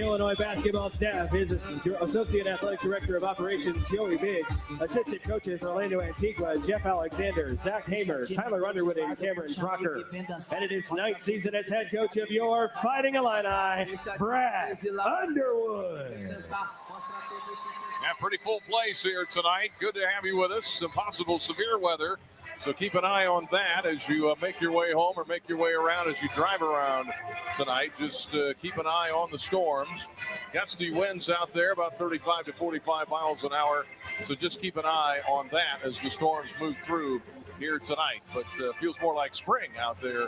Illinois basketball staff is Associate Athletic Director of Operations Joey Biggs, Assistant Coaches Orlando Antigua, Jeff Alexander, Zach Hamer, Tyler Underwood, and Cameron Crocker. And it is ninth season as head coach of your Fighting Illini, Brad Underwood. Yeah, pretty full place here tonight. Good to have you with us. Some possible severe weather, so keep an eye on that as you make your way home or make your way around as you drive around tonight. Just keep an eye on the storms. Gusty winds out there, about 35 to 45 miles an hour. So just keep an eye on that as the storms move through here tonight. But feels more like spring out there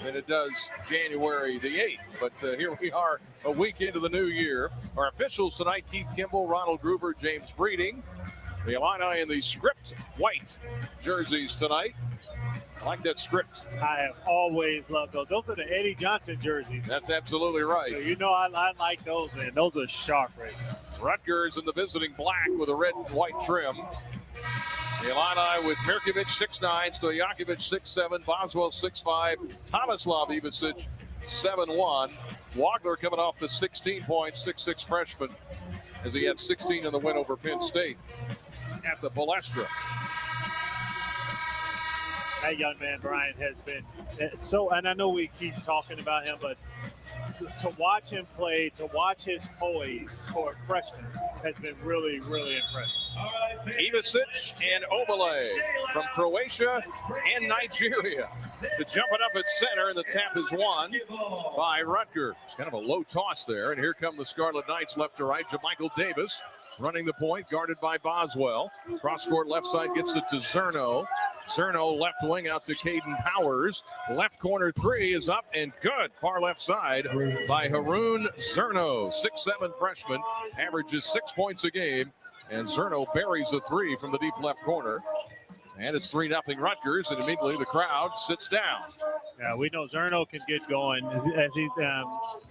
than it does January the 8th. But here we are a week into the new year. Our officials tonight, Keith Kimball, Ronald Gruber, James Breeding. The Illini in the script white jerseys tonight. I like that script. I have always loved those. Those are the Eddie Johnson jerseys. That's absolutely right. So you know I like those, man. Those are sharp right now. Rutgers in the visiting black with a red and white trim. The Illini with Mirkovic 6'9", Stojakovic 6'7", Boswell 6'5", Tomislav Ivicic 7'1". Wagler coming off the 16 points, 6'6" freshman, as he had 16 in the win over Penn State at the Balestra. That young man, Brian, has been so, and I know we keep talking about him, but to watch him play, to watch his poise for a freshman has been really, really impressive. Ivicic and Obele from Croatia and Nigeria to jump it up at center, and the tap is won by Rutgers. Kind of a low toss there, and here come the Scarlet Knights left to right. JaMychal Davis running the point, guarded by Boswell. Cross-court left side gets it to Zerno. Zerno left wing out to Caden Powers. Left corner three is up and good. Far left side by Haroon Zerno. 6'7" freshman, averages 6 points a game. And Zerno buries a three from the deep left corner. And it's 3-0 Rutgers, and immediately the crowd sits down. Yeah, we know Zerno can get going. As he,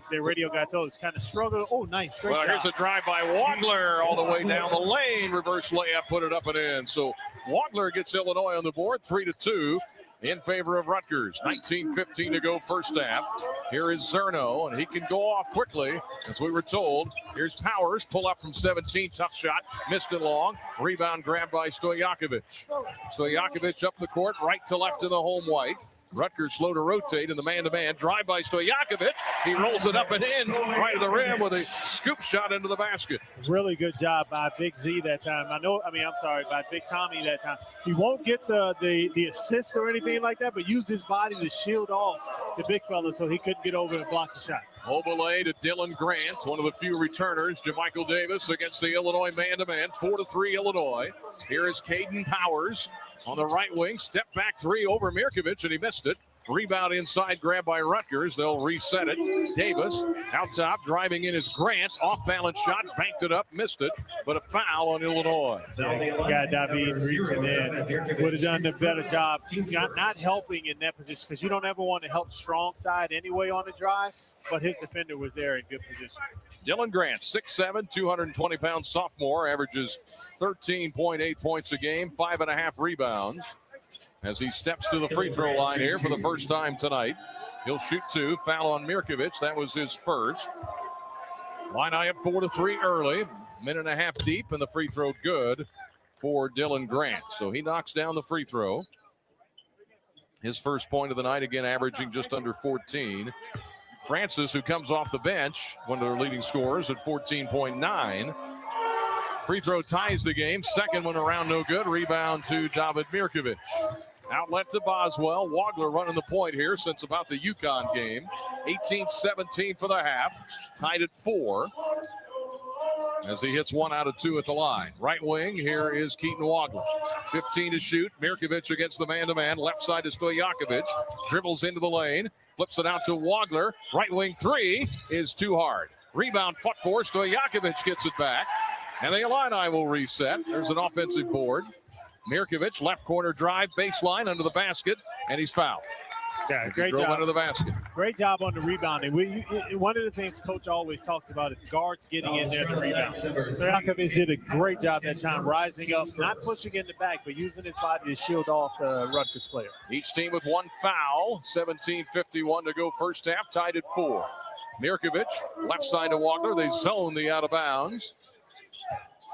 the radio guy told us, kind of struggled. Oh, nice. Great job. Here's a drive by Wagler all the way down the lane. Reverse layup, put it up and in. So Wagler gets Illinois on the board, 3-2 in favor of Rutgers. 19:15 to go first half. Here is Zerno, and he can go off quickly, as we were told. Here's Powers, pull up from 17, tough shot, missed it long. Rebound grabbed by Stojakovic. Stojakovic up the court, right to left in the home white. Rutgers slow to rotate in the man-to-man. Drive by Stojakovic. He rolls it up and in, right to the rim with a scoop shot into the basket. Really good job by Big Z that time. By Big Tommy that time. He won't get the assists or anything like that, but used his body to shield off the big fella so he couldn't get over and block the shot. Obele to Dylan Grant, one of the few returners. JaMychal Davis against the Illinois man-to-man. 4-3 Illinois. Here is Caden Powers on the right wing. Step back three over Mirkovic, and he missed it. Rebound inside, grab by Rutgers. They'll reset it. Davis out top, driving in is Grant. Off-balance shot, banked it up, missed it, but a foul on Illinois. Yeah, David reaching in. Would have done a better job. Not helping in that position, because you don't ever want to help strong side anyway on the drive, but his defender was there in good position. Dylan Grant, 6'7", 220-pound sophomore, averages 13.8 points a game, 5.5 rebounds. As he steps to the free throw line here for the first time tonight. He'll shoot two. Foul on Mirkovic. That was his first. Illini up 4-3 early. Minute and a half deep, and the free throw good for Dylan Grant. So he knocks down the free throw. His first point of the night, again averaging just under 14. Francis, who comes off the bench, one of their leading scorers at 14.9. Free throw ties the game. Second one around, no good. Rebound to David Mirkovic. Outlet to Boswell. Wagler running the point here since about the UConn game. 18-17 for the half. Tied at 4. As he hits 1 out of 2 at the line. Right wing, here is Keaton Wagler. 15 to shoot. Mirkovic against the man-to-man. Left side to Stojakovic. Dribbles into the lane. Flips it out to Wagler. Right wing three is too hard. Rebound foot for. Stojakovic gets it back. And the Illini will reset. There's an offensive board. Mirkovic, left corner drive, baseline under the basket, and he's fouled. Yeah, He great drove job. under the basket. Great job on the rebounding. One of the things Coach always talks about is guards getting in there to rebound. Stojakovic did a great job that time, rising up, not pushing in the back, but using his body to shield off the Rutgers player. Each team with one foul. 17:51 to go first half, tied at 4. Mirkovic, left side to Wagner. They zone the out of bounds.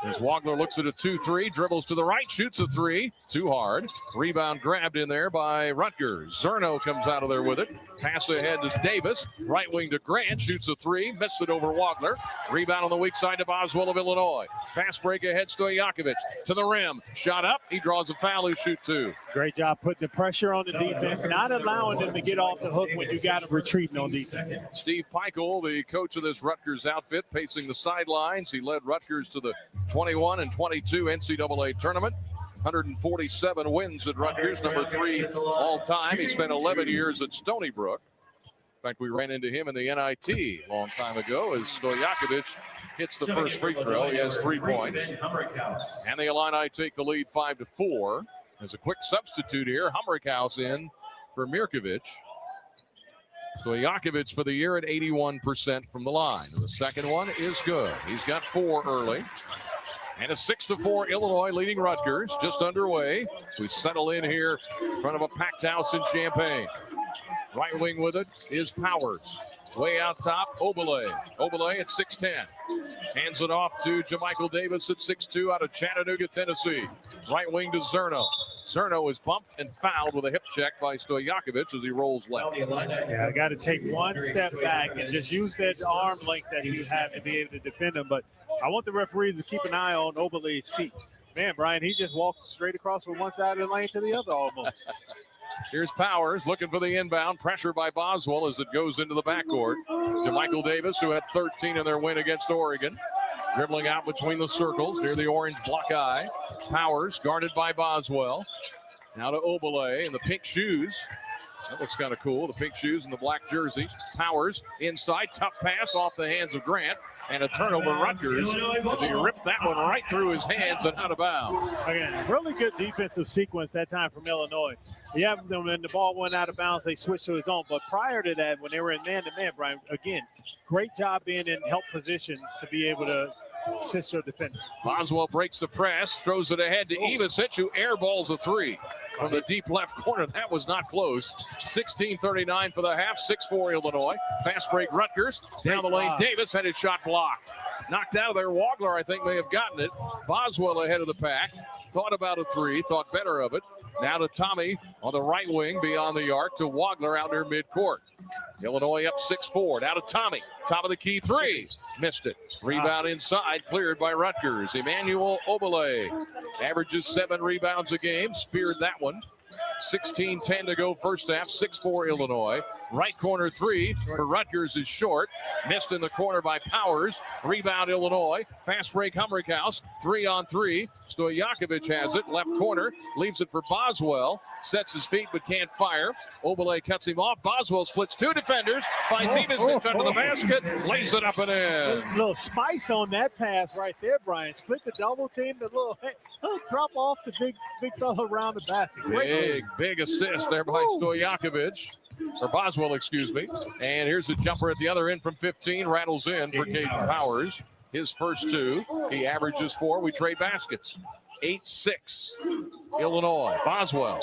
As Wagner looks at a 2-3, dribbles to the right, shoots a 3. Too hard. Rebound grabbed in there by Rutgers. Zerno comes out of there with it. Pass ahead to Davis. Right wing to Grant. Shoots a 3. Missed it over Wagner. Rebound on the weak side to Boswell of Illinois. Fast break ahead, Stojakovic to the rim. Shot up. He draws a foul. Who shoot 2. Great job putting the pressure on the defense, not allowing them to get off the hook when you got them retreating on defense. Steve Peichel, the coach of this Rutgers outfit, pacing the sidelines. He led Rutgers to the 21 and 22 NCAA tournament. 147 wins at Rutgers, number 3 all time. He spent 11 years at Stony Brook. In fact, we ran into him in the NIT a long time ago as Stojakovic hits the first free throw. He has 3 points. And the Illini take the lead 5-4. There's a quick substitute here. Humrickhouse in for Mirkovic. Stojakovic for the year at 81% from the line. The second one is good. He's got 4 early. And a 6-4 Illinois leading Rutgers, just underway. So we settle in here in front of a packed house in Champaign. Right wing with it is Powers. Way out top, Obele. Obele at 6'10". Hands it off to JaMychal Davis at 6'2" out of Chattanooga, Tennessee. Right wing to Zerno. Zerno is bumped and fouled with a hip check by Stojakovic as he rolls left. Yeah, got to take one step back and just use that arm length that you have to be able to defend him. But I want the referees to keep an eye on Obele's feet. Man, Brian, he just walked straight across from one side of the lane to the other almost. Here's Powers looking for the inbound. Pressure by Boswell as it goes into the backcourt. JaMychal Davis, who had 13 in their win against Oregon. Dribbling out between the circles near the orange block eye. Powers guarded by Boswell. Now to Obele in the pink shoes. That looks kind of cool. The pink shoes and the black jersey. Powers inside. Tough pass off the hands of Grant. And a turnover Rutgers as he ripped that one right through his hands and out of bounds. Again, really good defensive sequence that time from Illinois. Yeah, when the ball went out of bounds, they switched to his own. But prior to that, when they were in man-to-man, Brian, again, great job being in help positions to be able to assist your defender. Boswell breaks the press, throws it ahead to Ivasic, who airballs a 3. From the deep left corner, that was not close. 16:39 for the half, 6-4 Illinois. Fast break Rutgers, down the lane, Davis had his shot blocked. Knocked out of there, Wagner, I think, may have gotten it. Boswell ahead of the pack, thought about a 3, thought better of it. Now to Tommy on the right wing beyond the arc to Wagner out near midcourt. Illinois up 6-4, now to Tommy. Top of the key 3, missed it. Rebound inside, cleared by Rutgers. Emmanuel Obele averages 7 rebounds a game, speared that one. 16:10 to go first half, 6-4 Illinois. Right corner 3 for Rutgers is short. Missed in the corner by Powers. Rebound Illinois. Fast break Humrickhouse. 3-on-3. Stojakovic has it. Left corner. Leaves it for Boswell. Sets his feet but can't fire. Obele cuts him off. Boswell splits 2 defenders. Finds Ivasic under the basket. Lays it up and in. A little spice on that pass right there, Brian. Split the double team. The little drop off the big fella around the basket. Big assist there by Stojakovic. Or Boswell, excuse me. And here's a jumper at the other end from 15. Rattles in for Caden Powers. His first 2. He averages 4. We trade baskets. 8-6 Illinois. Boswell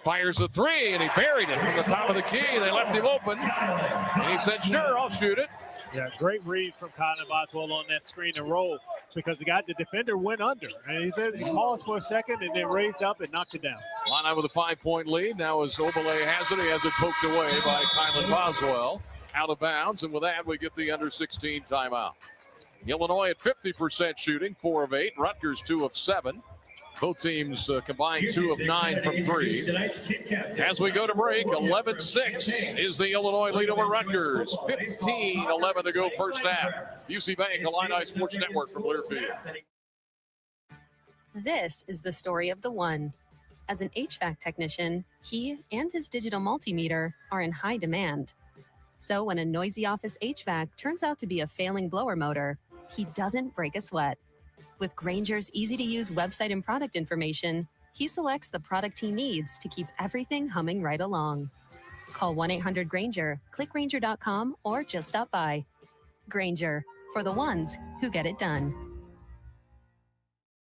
fires a 3, and he buried it from the top of the key. They left him open. And he said, sure, I'll shoot it. Yeah, great read from Cotton Boswell on that screen and roll because the defender went under. And he said he paused for a second and then raised up and knocked it down. Line with a 5-point lead. Now as Obele has it, he has it poked away by Kylan Boswell. Out of bounds, and with that, we get the under-16 timeout. Illinois at 50% shooting, 4 of 8. Rutgers 2 of 7. Both teams combined 2 of 9 from 3. As we go to break, 11-6 is the Illinois lead over Rutgers. 15-11 to go first half. UC Bank, Illini Sports Network from Learfield. This is the story of the one. As an HVAC technician, he and his digital multimeter are in high demand. So when a noisy office HVAC turns out to be a failing blower motor, he doesn't break a sweat. With Grainger's easy-to-use website and product information, he selects the product he needs to keep everything humming right along. Call 1-800-GRANGER, click Granger.com, or just stop by. Granger, for the ones who get it done.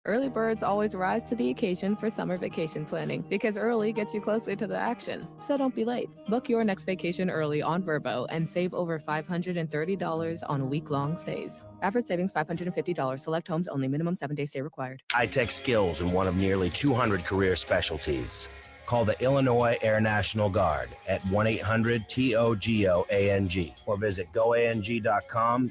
Early birds always rise to the occasion for summer vacation planning because early gets you closer to the action. So don't be late. Book your next vacation early on Vrbo and save over $530 on week-long stays. Average savings $550. Select homes only. Minimum 7-day stay required. High-tech skills in one of nearly 200 career specialties. Call the Illinois Air National Guard at 1-800-TOGOANG or visit goang.com/IL.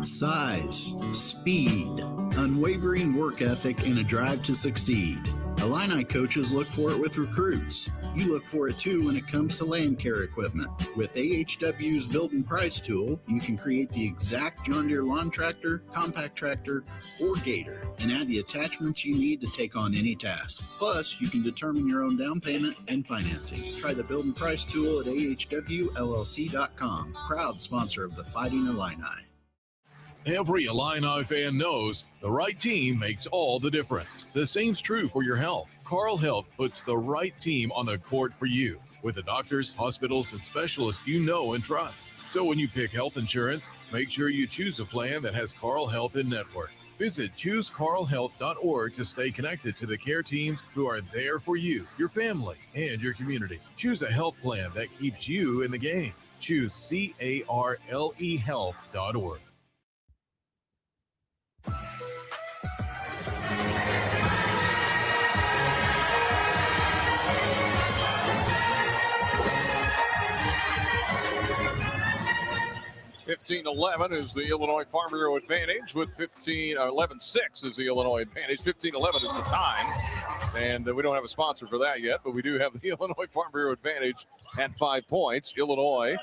Size, speed, unwavering work ethic, and a drive to succeed. Illini coaches look for it with recruits. You look for it too when it comes to land care equipment. With AHW's Build and Price tool, you can create the exact John Deere lawn tractor, compact tractor, or gator, and add the attachments you need to take on any task. Plus, you can determine your own down payment and financing. Try the Build and Price tool at ahwllc.com. Proud sponsor of the Fighting Illini. Every Illini fan knows the right team makes all the difference. The same's true for your health. Carle Health puts the right team on the court for you with the doctors, hospitals, and specialists you know and trust. So when you pick health insurance, make sure you choose a plan that has Carle Health in network. Visit ChooseCarleHealth.org to stay connected to the care teams who are there for you, your family, and your community. Choose a health plan that keeps you in the game. Choose CARLE Health.org. (15-11) is the Illinois Farm Bureau advantage with 11-6 is the Illinois advantage. 15-11 is the time. And we don't have a sponsor for that yet, but we do have the Illinois Farm Bureau advantage at 5 points. Illinois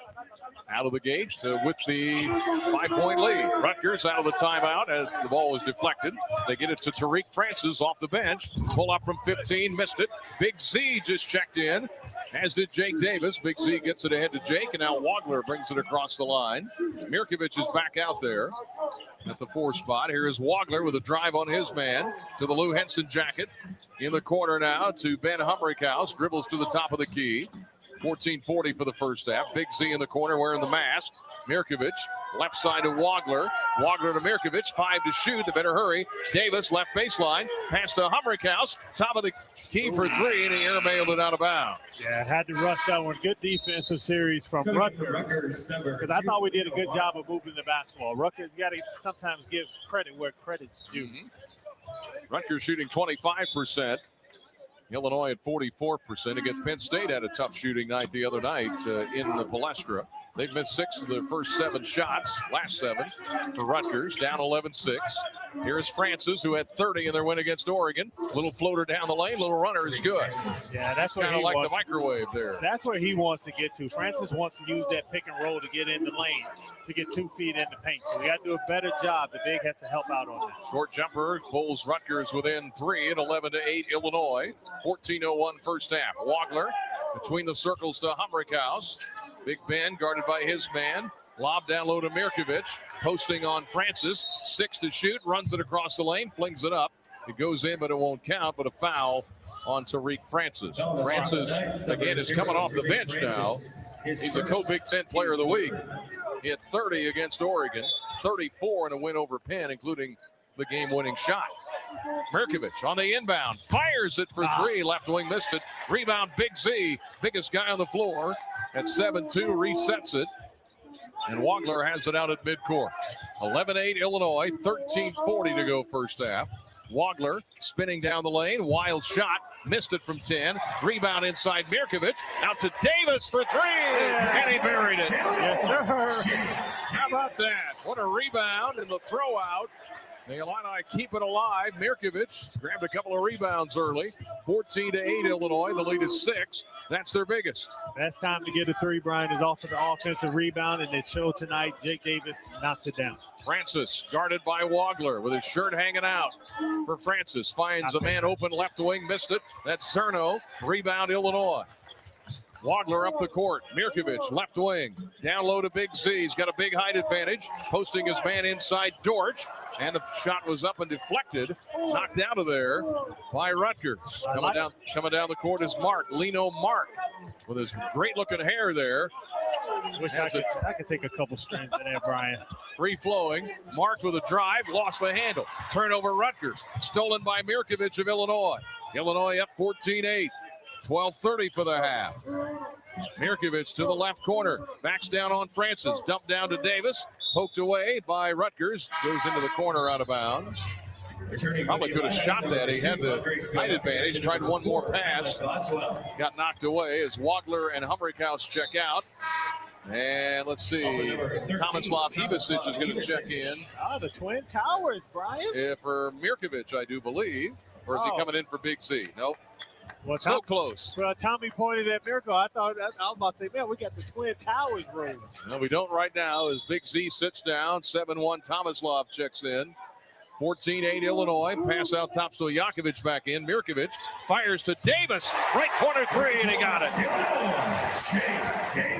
out of the gate with the 5-point lead. Rutgers out of the timeout as the ball was deflected. They get it to Tariq Francis off the bench. Pull up from 15, missed it. Big Z just checked in, as did Jake Davis. Big Z gets it ahead to Jake, and now Wagler brings it across the line. Mirkovich is back out there at the 4 spot. Here is Wagler with a drive on his man to the Lou Henson jacket. In the corner now to Ben Humrickhouse. Dribbles to the top of the key. 14:40 for the first half. Big Z in the corner wearing the mask. Mirkovich left side to Wagler. Wagler to Mirkovich. 5 to shoot. They better hurry. Davis left baseline. Pass to Humrickhouse. Top of the key for 3, and he airmailed it out of bounds. Yeah, had to rush that one. Good defensive series from Rutgers. Because I thought we did a good job of moving the basketball. Rutgers, you got to sometimes give credit where credit's due. Rutgers shooting 25%. Illinois at 44% against Penn State. Had a tough shooting night the other night in the Palestra. They've missed 6 of their first 7 shots, last 7 for Rutgers, down 11-6. Here is Francis, who had 30 in their win against Oregon. Little floater down the lane, little runner is good. Yeah, that's kind of like the microwave there. That's where he wants to get to. Francis wants to use that pick and roll to get in the lane, to get 2 feet in the paint. So we got to do a better job. The big has to help out on that. Short jumper pulls Rutgers within 3 at 11-8 Illinois. 14:01 first half. Wagler between the circles to Humrickhouse. Big Ben guarded by his man. Lob down low to Mirkovich. Posting on Francis. 6 to shoot. Runs it across the lane. Flings it up. It goes in, but it won't count. But a foul on Tariq Francis. Francis, again, is coming off the bench now. He's a co-Big Ten Player of the Week. He had 30 against Oregon. 34 in a win over Penn, including the game-winning shot. Mirkovich on the inbound. Fires it for 3. Left wing missed it. Rebound, Big Z. Biggest guy on the floor. At 7-2, resets it. And Wagler has it out at midcourt. 11-8 Illinois, 13:40 to go first half. Wagler spinning down the lane. Wild shot. Missed it from 10. Rebound inside Mirkovich. Out to Davis for 3. And he buried it. Yes, sir. How about that? What a rebound and the throw out. The Illini keep it alive. Mirkovich grabbed a couple of rebounds early. 14-8 Illinois. The lead is 6. That's their biggest. That's time to get a 3, Brian, is off of the offensive rebound, and they show tonight Jake Davis knocks it down. Francis guarded by Wagler with his shirt hanging out for Francis. Finds a man open left wing, missed it. That's Cerno. Rebound Illinois. Wagler up the court. Mirkovic, left wing. Down low to Big Z. He's got a big height advantage. Posting his man inside Dortch. And the shot was up and deflected. Knocked out of there by Rutgers. Coming down the court is Mark. Lino Mark with his great-looking hair there. Wish I could take a couple strings in there, Brian. Free flowing. Mark with a drive. Lost the handle. Turnover Rutgers. Stolen by Mirkovic of Illinois. Illinois up 14-8. 12:30 for the half. Mirkovic to the left corner. Backs down on Francis. Dumped down to Davis. Poked away by Rutgers. Goes into the corner out of bounds. Probably could have shot that. He had the height advantage. Tried one more pass. Got knocked away as Wagler and Humrichhouse check out. And let's see. Tomislav Ivasic is going to check in. The Twin Towers, Brian. For Mirkovic, I do believe. Or is he coming in for Big C? Nope. Well, so close. Well, Tommy pointed at Miracle. I was about to say, man, we got the Twin Towers room. No, we don't right now as Big Z sits down. 7-1 Tomislav checks in. 14-8 Illinois. Pass out top to Stojakovic back in. Mirkovic fires to Davis. Right corner three, and he got it.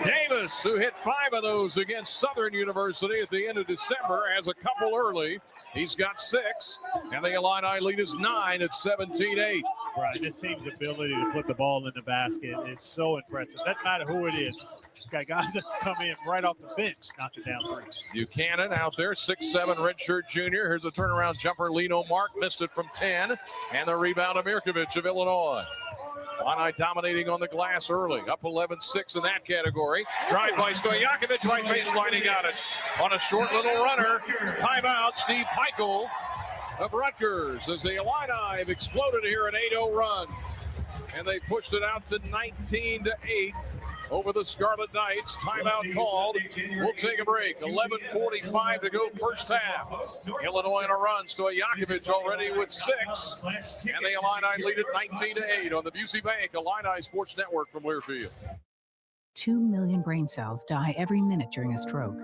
Davis, who hit 5 of those against Southern University at the end of December, has a couple early. He's got 6, and the Illini lead is 9 at 17-8. Right, this team's ability to put the ball in the basket is so impressive. Doesn't matter who it is. Got guys that come in right off the bench, knock it down 3. Buchanan out there, 6'7" redshirt junior. Here's a turnaround jumper. Lino Mark missed it from 10. And the rebound of Mirkovic of Illinois. Illini dominating on the glass early. Up 11-6 in that category. Drive by Stojakovic, right baseline, he got it. On a short little runner. Timeout, Steve Peichel of Rutgers as the Illini have exploded here an 8-0 run. And they pushed it out to 19-8 over the Scarlet Knights. Timeout called. We'll take a break. 11:45 to go first half. Illinois in a run. Stojakovic already with 6. And the Illini lead it 19-8 on the Busey Bank Illini Sports Network from Learfield. 2 million brain cells die every minute during a stroke.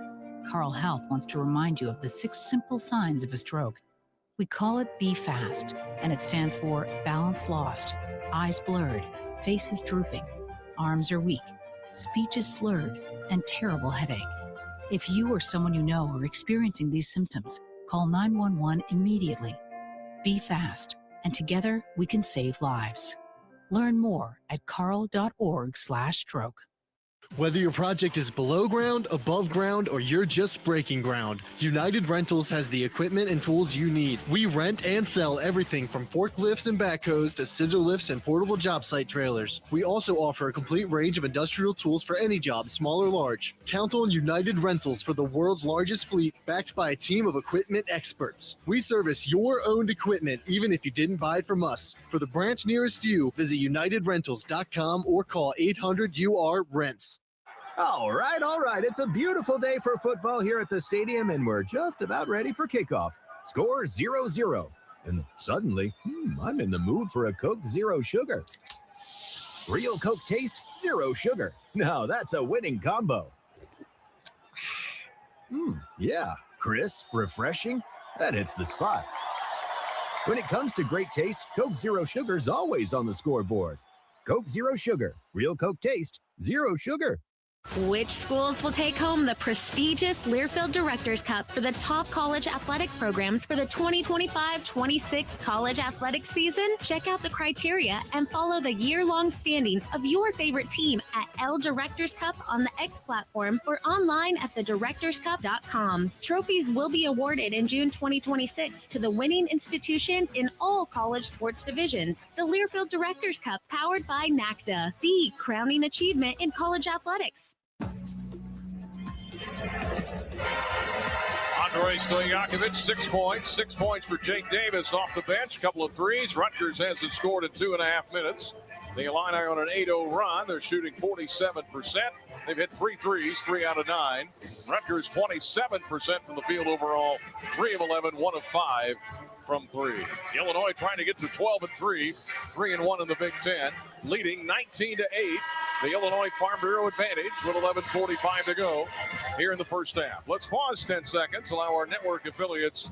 Carle Health wants to remind you of the 6 simple signs of a stroke. We call it Be Fast, and it stands for balance lost, eyes blurred, faces drooping, arms are weak, speech is slurred, and terrible headache. If you or someone you know are experiencing these symptoms, call 911 immediately. Be fast, and together we can save lives. Learn more at carle.org/stroke. Whether your project is below ground, above ground, or you're just breaking ground, United Rentals has the equipment and tools you need. We rent and sell everything from forklifts and backhoes to scissor lifts and portable job site trailers. We also offer a complete range of industrial tools for any job, small or large. Count on United Rentals for the world's largest fleet, backed by a team of equipment experts. We service your owned equipment, even if you didn't buy it from us. For the branch nearest you, visit UnitedRentals.com or call 800-UR-RENTS. All right. It's a beautiful day for football here at the stadium, and we're just about ready for kickoff. Score 0-0. And suddenly, I'm in the mood for a Coke Zero Sugar. Real Coke taste, zero sugar. Now that's a winning combo. Yeah, crisp, refreshing. That hits the spot. When it comes to great taste, Coke Zero Sugar's always on the scoreboard. Coke Zero Sugar. Real Coke taste, zero sugar. Which schools will take home the prestigious Learfield Directors Cup for the top college athletic programs for the 2025-26 college athletic season? Check out the criteria and follow the year-long standings of your favorite team at L Directors Cup on the X platform or online at thedirectorscup.com. Trophies will be awarded in June 2026 to the winning institutions in all college sports divisions. The Learfield Directors Cup, powered by NACDA, the crowning achievement in college athletics. Andrei Stojakovic, 6 points. 6 points for Jake Davis off the bench. Couple of threes. Rutgers hasn't scored in 2.5 minutes. The Illini on an 8-0 run. They're shooting 47%. They've hit 3 threes, 3 out of 9. Rutgers 27% from the field overall. 3 of 11, 1 of 5 from 3. Illinois trying to get to 12-3, 3-1 in the Big Ten, leading 19-8 the Illinois Farm Bureau advantage with 11:45 to go here in the first half. Let's pause 10 seconds, allow our network affiliates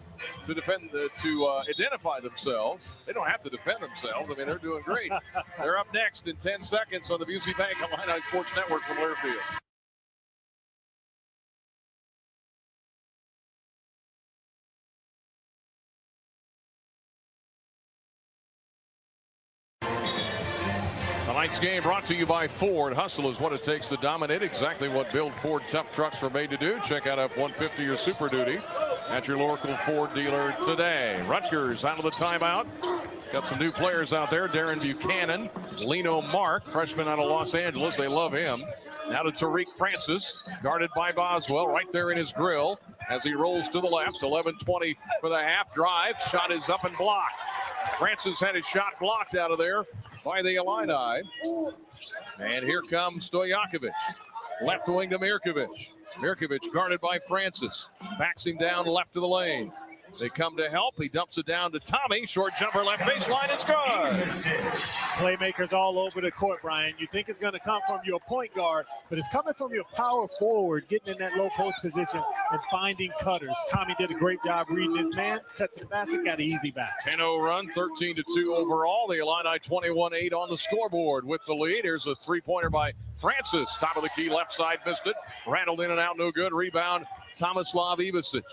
to identify themselves. They don't have to defend themselves. I mean, they're doing great. They're up next in 10 seconds on the Busey Bank Illini Sports Network from Learfield. Tonight's game brought to you by Ford. Hustle is what it takes to dominate. Exactly what Build Ford tough trucks were made to do. Check out F-150 or Super Duty at your local Ford dealer today. Rutgers out of the timeout. Got some new players out there. Darren Buchanan, Lino Mark, freshman out of Los Angeles. They love him. Now to Tariq Francis, guarded by Boswell, right there in his grill as he rolls to the left. 11:20 for the half. Drive. Shot is up and blocked. Francis had his shot blocked out of there by the Illini. And here comes Stojakovic. Left wing to Mirkovic. Mirkovic guarded by Francis. Backs him down left of the lane. They come to help. He dumps it down to Tommy. Short jumper left baseline is good. Playmakers all over the court, Brian. You think it's going to come from your point guard, but it's coming from your power forward, getting in that low post position and finding cutters. Tommy did a great job reading his man. Cut to the basket, got an easy basket. 10-0 run, 13-2 overall. The Illini 21-8 on the scoreboard with the lead. Here's a three-pointer by Francis. Top of the key, left side, missed it. Rattled in and out, no good. Rebound, Tomislav Ivasic.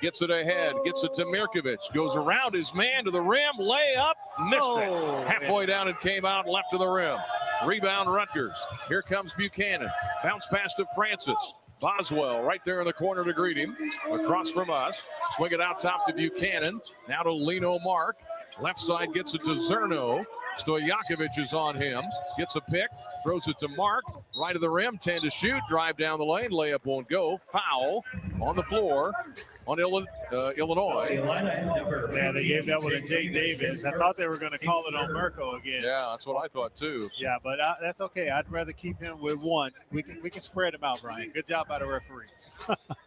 Gets it ahead, gets it to Mirkovic. Goes around his man to the rim, layup, missed it. Halfway down it came out, left to the rim. Rebound Rutgers. Here comes Buchanan. Bounce pass to Francis. Boswell right there in the corner to greet him. Across from us. Swing it out top to Buchanan. Now to Lino Mark. Left side gets it to Zerno. Stojakovic is on him. Gets a pick. Throws it to Mark. Right of the rim. 10 to shoot. Drive down the lane. Layup won't go. Foul on the floor on Illinois. Yeah, they gave that one to Jay Davis. I thought they were going to call it on Mirko again. Yeah, that's what I thought too. Yeah, but that's okay. I'd rather keep him with one. We can spread him out, Brian. Good job by the referee.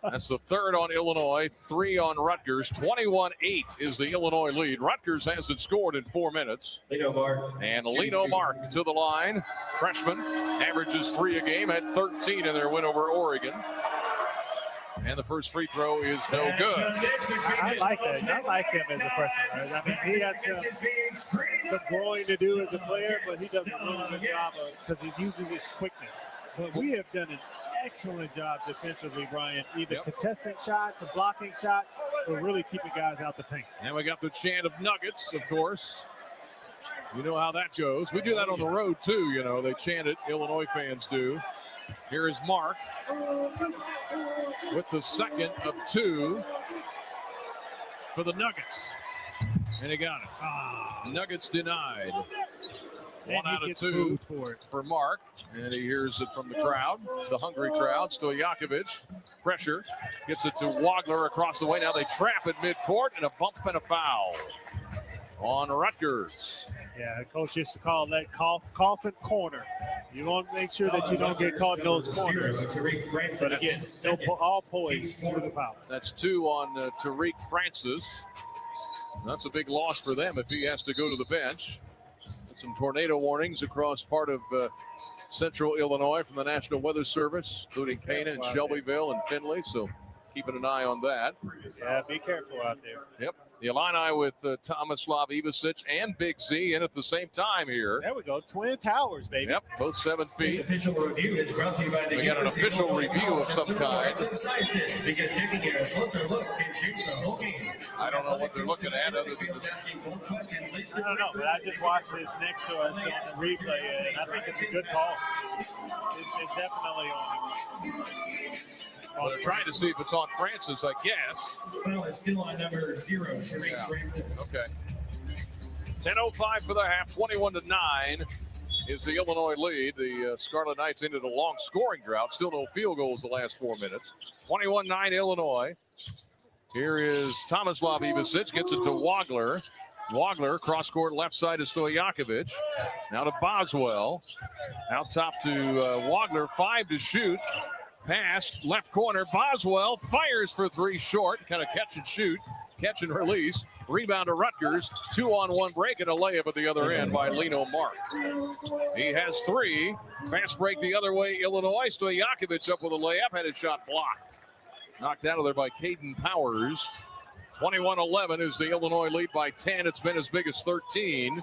That's the third on Illinois, 3 on Rutgers. 21-8 is the Illinois lead. Rutgers hasn't scored in 4 minutes. And Lino Mark to the line. Freshman, averages 3 a game, had 13 in their win over Oregon. And the first free throw is no good. I like that. I like him as a freshman. Right? I mean, he has some growing to do as a player, but he does a really good job because he uses his quickness. But we have done an excellent job defensively, Brian, either contesting shots or blocking shots or really keeping guys out the paint. And we got the chant of Nuggets, of course. You know how that goes. We do that on the road, too. You know, they chant it. Illinois fans do. Here is Mark with the second of 2 for the Nuggets. And he got it. Nuggets denied. 1 out of 2 for Mark. And he hears it from the crowd, the hungry crowd. Stojakovic, pressure, gets it to Wagler across the way. Now they trap at midcourt, and a bump and a foul on Rutgers. Yeah, coach used to call that coffin corner. You want to make sure that you don't get caught in those corners. But again, all poised for the foul. That's 2 on Tariq Francis. That's a big loss for them if he has to go to the bench. Some tornado warnings across part of central Illinois from the National Weather Service, including Kana and Shelbyville and Findlay. So keeping an eye on that. Yeah, be careful out there. Yep. The Illini with Tomislav Ivasic and Big Z in at the same time here. There we go. Twin towers, baby. Yep, both 7 feet. This official review is brought to you by the we got an official review of some kind. Sciences, because you can get a closer look and choose the whole game. I don't know what they're looking at other than this. I don't know, but I just watched this next to us on the replay, and I think it's a good call. It's definitely on. Well, they're trying to see if it's on Francis, I guess. Well, it's still on number 0, Tariq Francis. Okay. 10:05 for the half, 21-9 is the Illinois lead. The Scarlet Knights ended a long scoring drought. Still no field goals the last 4 minutes. 21-9 Illinois. Here is Tomislav Ivasic, gets it to Wagler. Wagler, cross court left side to Stojakovic. Now to Boswell. Out top to Wagler, 5 to shoot. Pass, left corner, Boswell fires for 3 short, kind of catch and shoot. Catch and release. Rebound to Rutgers. 2-on-1 break and a layup at the other end by Lino Mark. He has 3. Fast break the other way, Illinois. Stojakovic up with a layup. Had his shot blocked. Knocked out of there by Caden Powers. 21-11 is the Illinois lead by 10. It's been as big as 13.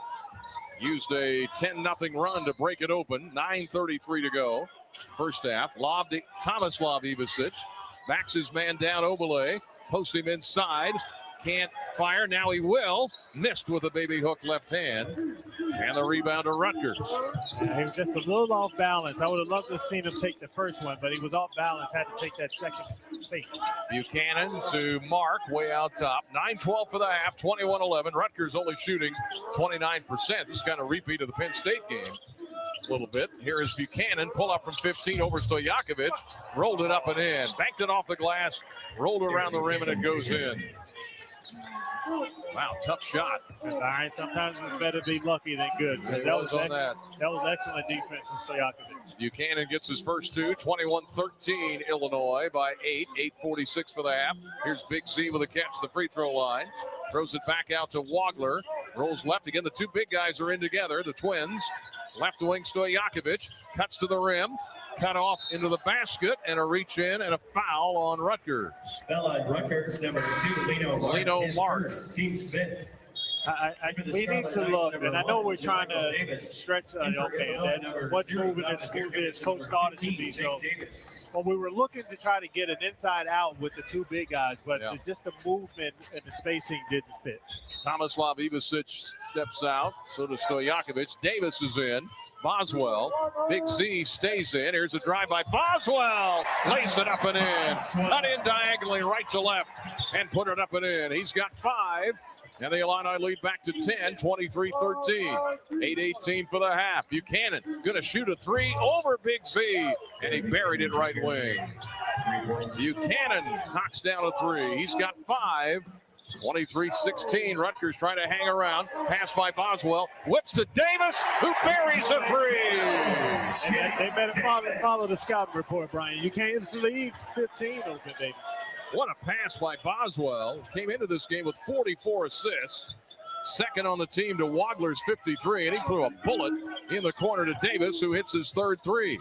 Used a 10-0 run to break it open. 9:33 to go. First half. Tomislav Ivicic. Backs his man down, Obele. Posts him inside. Can't fire. Now he will. Missed with a baby hook left hand. And the rebound to Rutgers. Yeah, he was just a little off balance. I would have loved to have seen him take the first one, but he was off balance. Had to take that second fake. Buchanan to Mark, way out top. 9-12 for the half, 21-11. Rutgers only shooting 29%. This is kind of repeat of the Penn State game a little bit. Here is Buchanan, pull up from 15 over Stojakovic. Rolled it up and in. Banked it off the glass. Rolled around the rim and it goes in. Wow, tough shot. All right, sometimes it's better to be lucky than good. That was excellent defense from Stojakovic. Buchanan gets his first 2, 21-13 Illinois by 8. 8:46 for the half. Here's Big Z with a catch at the free throw line. Throws it back out to Wagler. Rolls left again. The 2 big guys are in together, the twins. Left wing Stojakovic cuts to the rim. Cut off into the basket and a reach in and a foul on Rutgers. Foul on Rutgers, number 2, Lino Mark. Team's 5th. We need to look, and I know we're trying to stretch that what's moving in school is Coach thought it to be. So, but we were looking to try to get an inside out with the 2 big guys, but just the movement and the spacing didn't fit. Tomislav Ivicic steps out. So does Stojakovic. Davis is in. Boswell. Big Z stays in. Here's a drive by Boswell. Lays it up and in. Cut in diagonally right to left and put it up and in. He's got 5. And the Illini lead back to 10, 23-13. 8:18 for the half. Buchanan going to shoot a 3 over Big Z, and he buried it right wing. Buchanan knocks down a 3. He's got 5. 23-16. Rutgers trying to hang around. Pass by Boswell. Whips to Davis, who buries a 3. They better follow the scouting report, Brian. You can't leave 15 open, baby. What a pass by Boswell. Came into this game with 44 assists. Second on the team to Wagler's 53, and he threw a bullet in the corner to Davis, who hits his 3rd 3.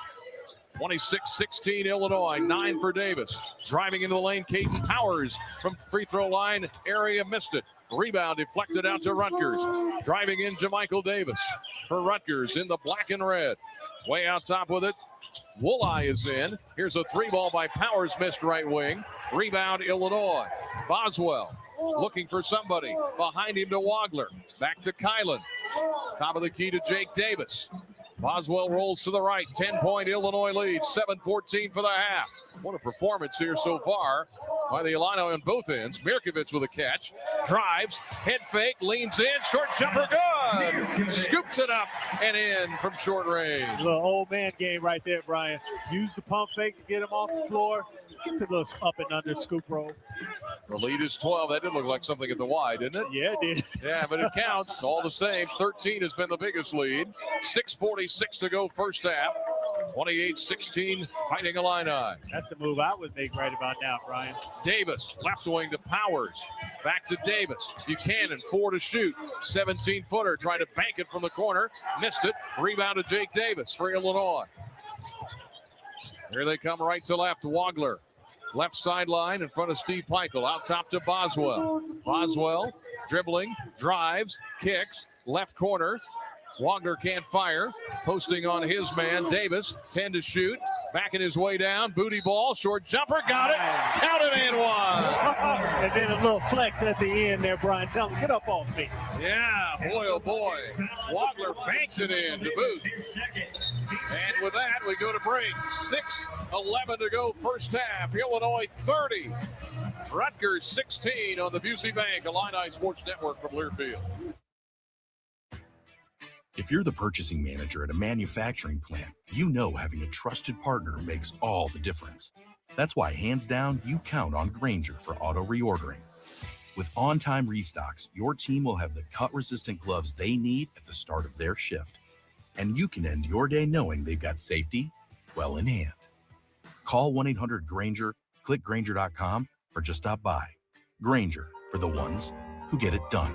26-16 Illinois, 9 for Davis. Driving into the lane, Caden Powers from free throw line area, missed it. Rebound deflected out to Rutgers. Driving in Jamichael Davis for Rutgers in the black and red. Way out top with it. Wooleye is in. Here's a 3-ball by Powers, missed right wing. Rebound Illinois. Boswell looking for somebody. Behind him to Wagler. Back to Kylan. Top of the key to Jake Davis. Boswell rolls to the right. 10-point Illinois lead. 7:14 for the half. What a performance here so far by the Illini on both ends. Mirkovic with a catch. Drives. Head fake. Leans in. Short jumper good. Scoops it up and in from short range. A little old man game right there, Brian. Use the pump fake to get him off the floor. Get the little up and under scoop roll. The lead is 12. That did look like something at the Y, didn't it? Yeah, it did. Yeah, but it counts all the same. 13 has been the biggest lead. 6:46 to go first half. 28-16 Fighting Illini. That's the move I would make right about now, Brian. Davis, left wing to Powers. Back to Davis. Buchanan, 4 to shoot. 17-footer, trying to bank it from the corner. Missed it. Rebound to Jake Davis for Illinois. Here they come right to left. Wagler. Left sideline in front of Steve Peichel. Out top to Boswell. Boswell dribbling, drives, kicks, left corner. Wagner can't fire. Posting on his man, Davis. 10 to shoot. Backing his way down. Booty ball. Short jumper. Got it. Counted and one. And then a little flex at the end there, Brian. Tell him, get up off me. Yeah, boy, oh boy. Wagner banks it in to boot. And with that, we go to break. 6:11 to go first half. Illinois 30. Rutgers 16 on the Busey Bank Illini Sports Network from Learfield. If you're the purchasing manager at a manufacturing plant, you know having a trusted partner makes all the difference. That's why, hands down, you count on Grainger for auto reordering. With on-time restocks, your team will have the cut-resistant gloves they need at the start of their shift. And you can end your day knowing they've got safety well in hand. Call 1-800-GRAINGER, click Grainger.com, or just stop by. Grainger, for the ones who get it done.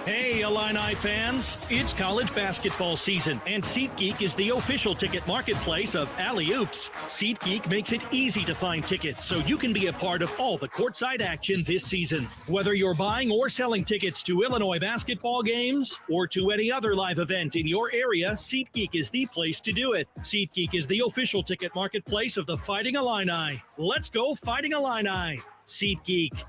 Hey, Illini fans! It's college basketball season, and SeatGeek is the official ticket marketplace of Alley Oops. SeatGeek makes it easy to find tickets so you can be a part of all the courtside action this season. Whether you're buying or selling tickets to Illinois basketball games or to any other live event in your area, SeatGeek is the place to do it. SeatGeek is the official ticket marketplace of the Fighting Illini. Let's go Fighting Illini! SeatGeek.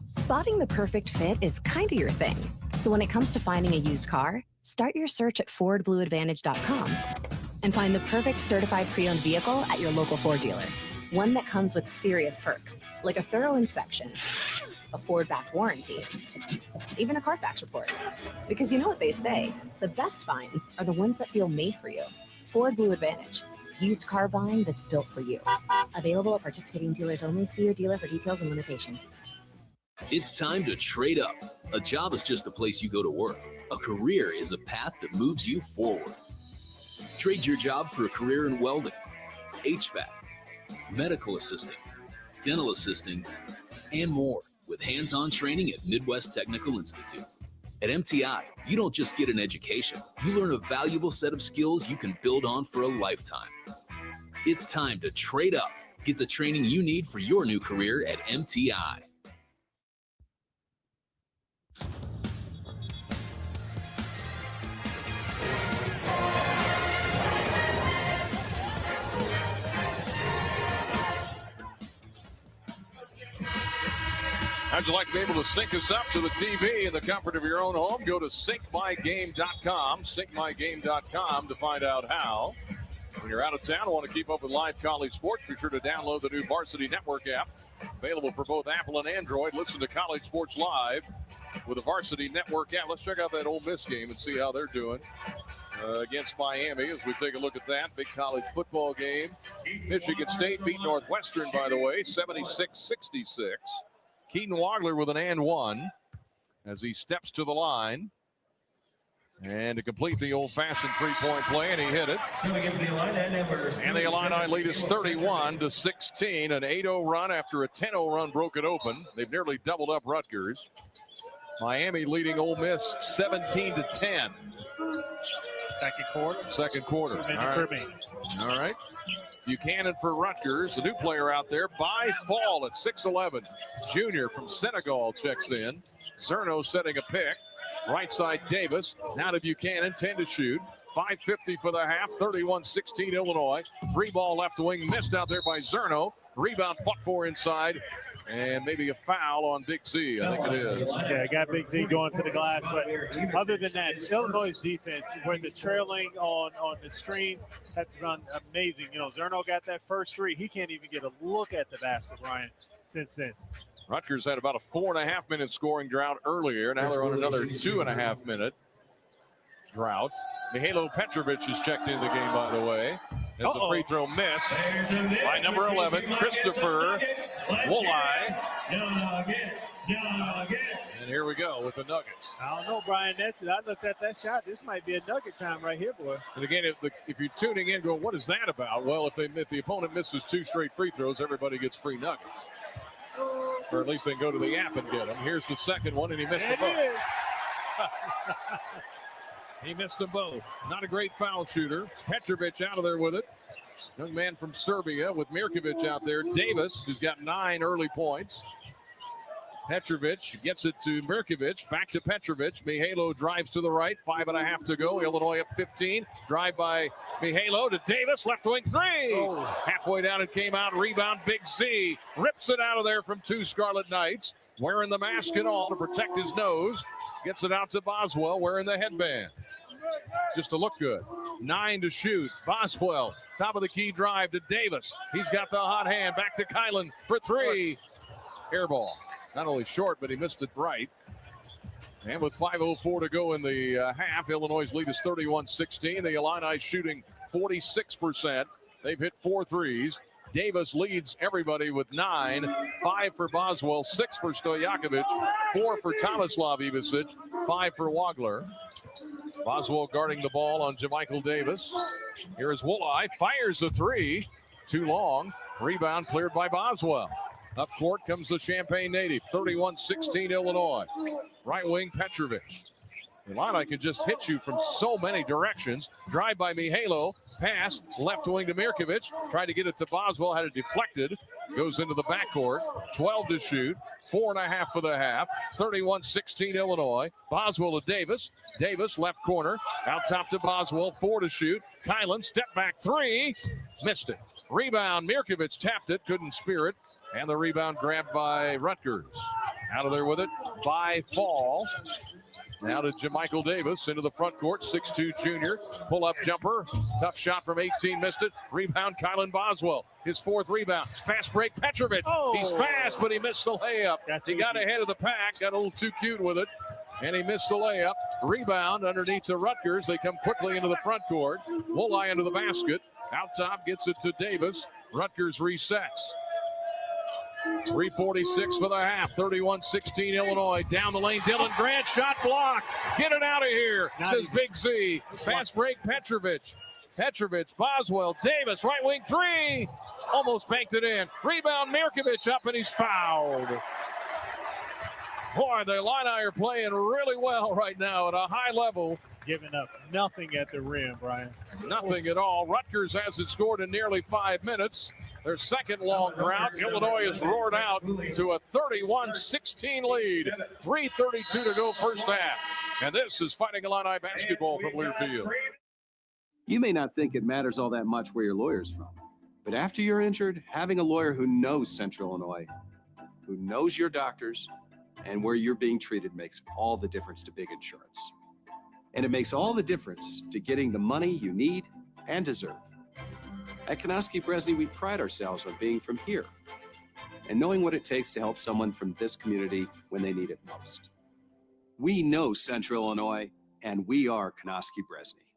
Spotting the perfect fit is kind of your thing. So when it comes to finding a used car, start your search at FordBlueAdvantage.com and find the perfect certified pre-owned vehicle at your local Ford dealer. One that comes with serious perks, like a thorough inspection, a Ford-backed warranty, even a Carfax report. Because you know what they say, the best finds are the ones that feel made for you. Ford Blue Advantage. Used car buying that's built for you. Available at participating dealers only. See your dealer for details and limitations. It's time to trade up. A job is just a place you go to work. A career is a path that moves you forward. Trade your job for a career in welding, HVAC, medical assisting, dental assisting, and more with hands-on training at Midwest Technical Institute. At MTI, you don't just get an education. You learn a valuable set of skills you can build on for a lifetime. It's time to trade up. Get the training you need for your new career at MTI. How'd you like to be able to sync us up to the TV in the comfort of your own home? Go to syncmygame.com, syncmygame.com to find out how. When you're out of town and want to keep up with live college sports, be sure to download the new Varsity Network app. Available for both Apple and Android. Listen to college sports live with the Varsity Network app. Let's check out that Ole Miss game and see how they're doing against Miami as we take a look at that. Big college football game. Michigan State beat Northwestern, by the way, 76-66. Keaton Wagler with an and one as he steps to the line. And to complete the old-fashioned three-point play, and he hit it. And the Illini lead is 31-16. An 8-0 run after a 10-0 run broke it open. They've nearly doubled up Rutgers. Miami leading Ole Miss 17-10. Second quarter. 2 minutes for me. All right. Buchanan for Rutgers, the new player out there by Fall at 6'11". Junior from Senegal checks in. Zerno setting a pick. Right side Davis. Now to Buchanan, 10 to shoot. 5:50 for the half, 31-16 Illinois. 3-ball left wing, missed out there by Zerno. Rebound fought for inside. And maybe a foul on Big Z, I think it is. Yeah, got Big Z going to the glass. But other than that, Illinois' defense, when the trailing on the screens, has run amazing. You know, Zerno got that first three. He can't even get a look at the basket, Ryan, since then. Rutgers had about a 4.5-minute scoring drought earlier. Now they're on another 2.5-minute drought. Mihailo Petrovic has checked in the game, by the way. There's a free throw miss by number 11, Christopher Wolai. And here we go with the Nuggets. I don't know, Brian. I looked at that shot. This might be a Nugget time right here, boy. And again, if you're tuning in going, what is that about? Well, if the opponent misses 2 straight free throws, everybody gets free Nuggets. Or at least they can go to the app and get them. Here's the second one, and he missed them both. He missed them both. Not a great foul shooter. Petrovic out of there with it. Young man from Serbia with Mirkovic out there. Davis, who's got 9 early points. Petrovic gets it to Mirkovic. Back to Petrovic. Mihailo drives to the right. 5.5 to go. Illinois up 15. Drive by Mihailo to Davis. Left wing 3. Halfway down it came out. Rebound. Big Z rips it out of there from 2 Scarlet Knights. Wearing the mask and all to protect his nose. Gets it out to Boswell wearing the headband. Just to look good. 9 to shoot. Boswell, top of the key drive to Davis. He's got the hot hand. Back to Kylan for 3. Air ball. Not only short, but he missed it bright. And with 5:04 to go in the half, Illinois' lead is 31-16. The Illini shooting 46%. They've hit 4 threes. Davis leads everybody with 9. 5 for Boswell, 6 for Stojakovic, 4 for Tomislav Ivicic, 5 for Wagler. Boswell guarding the ball on JaMychal Davis. Here is Woolley, fires a three. Too long. Rebound cleared by Boswell. Up court comes the Champaign native. 31-16 Illinois. Right wing Petrovich. Illini can just hit you from so many directions. Drive by Mihalo. Pass left wing to Mirkovic. Tried to get it to Boswell. Had it deflected. Goes into the backcourt. 12 to shoot. 4.5 for the half. 31-16 Illinois. Boswell to Davis. Davis left corner. Out top to Boswell. 4 to shoot. Kylan step back three. Missed it. Rebound. Mirkovic tapped it. Couldn't spear it. And the rebound grabbed by Rutgers. Out of there with it by Fall. Now to Jamichael Davis into the front court. 6'2 junior. Pull-up jumper. Tough shot from 18. Missed it. Rebound Kylan Boswell. His fourth rebound. Fast break Petrovic. Oh. He's fast, but he missed the layup. He got ahead of the pack. Got a little too cute with it. And he missed the layup. Rebound underneath to Rutgers. They come quickly into the front court. Woolley into the basket. Out top gets it to Davis. Rutgers resets. 3:46 for the half. 31-16 Illinois. Down the lane. Dylan Grant. Shot blocked. Get it out of here, says Big Z. Fast break Petrovic. Petrovic, Boswell, Davis, right wing three. Almost banked it in. Rebound Mirkovic up, and he's fouled. Boy, the Illini are playing really well right now at a high level. Giving up nothing at the rim, Brian. Nothing at all. Rutgers hasn't scored in nearly 5 minutes. Their second long drought. Illinois has roared out to a 31-16 lead. 3:32 to go first half. And this is Fighting Illini basketball from Learfield. You may not think it matters all that much where your lawyer's from, but after you're injured, having a lawyer who knows Central Illinois, who knows your doctors, and where you're being treated makes all the difference to big insurance. And it makes all the difference to getting the money you need and deserve. At Konoski Bresney, we pride ourselves on being from here and knowing what it takes to help someone from this community when they need it most. We know Central Illinois, and we are Konoski Bresney.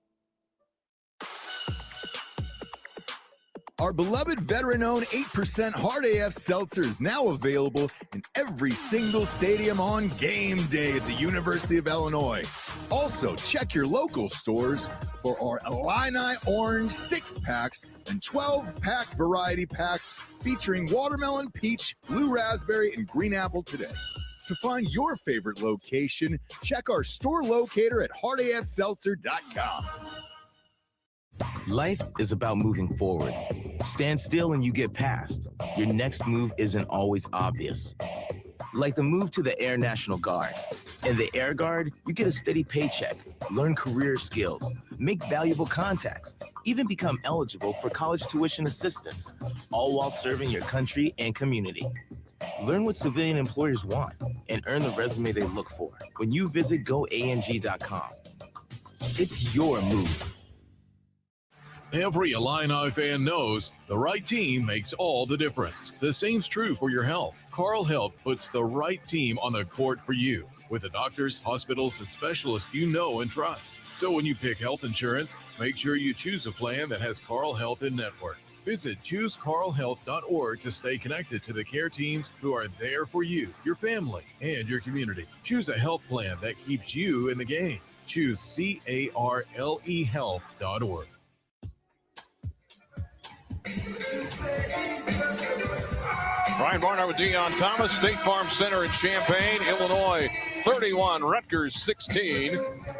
Our beloved veteran-owned 8% Hard AF Seltzer is now available in every single stadium on game day at the University of Illinois. Also, check your local stores for our Illini Orange 6-packs and 12-pack variety packs featuring watermelon, peach, blue raspberry, and green apple today. To find your favorite location, check our store locator at hardafseltzer.com. Life is about moving forward. Stand still and you get past. Your next move isn't always obvious. Like the move to the Air National Guard. In the Air Guard, you get a steady paycheck, learn career skills, make valuable contacts, even become eligible for college tuition assistance, all while serving your country and community. Learn what civilian employers want and earn the resume they look for when you visit goang.com. It's your move. Every Illini fan knows the right team makes all the difference. The same's true for your health. Carl Health puts the right team on the court for you with the doctors, hospitals, and specialists you know and trust. So when you pick health insurance, make sure you choose a plan that has Carl Health in network. Visit choosecarlhealth.org to stay connected to the care teams who are there for you, your family, and your community. Choose a health plan that keeps you in the game. Choose CARLE health.org. Brian Barnard with Deion Thomas, State Farm Center in Champaign, Illinois. 31, Rutgers 16.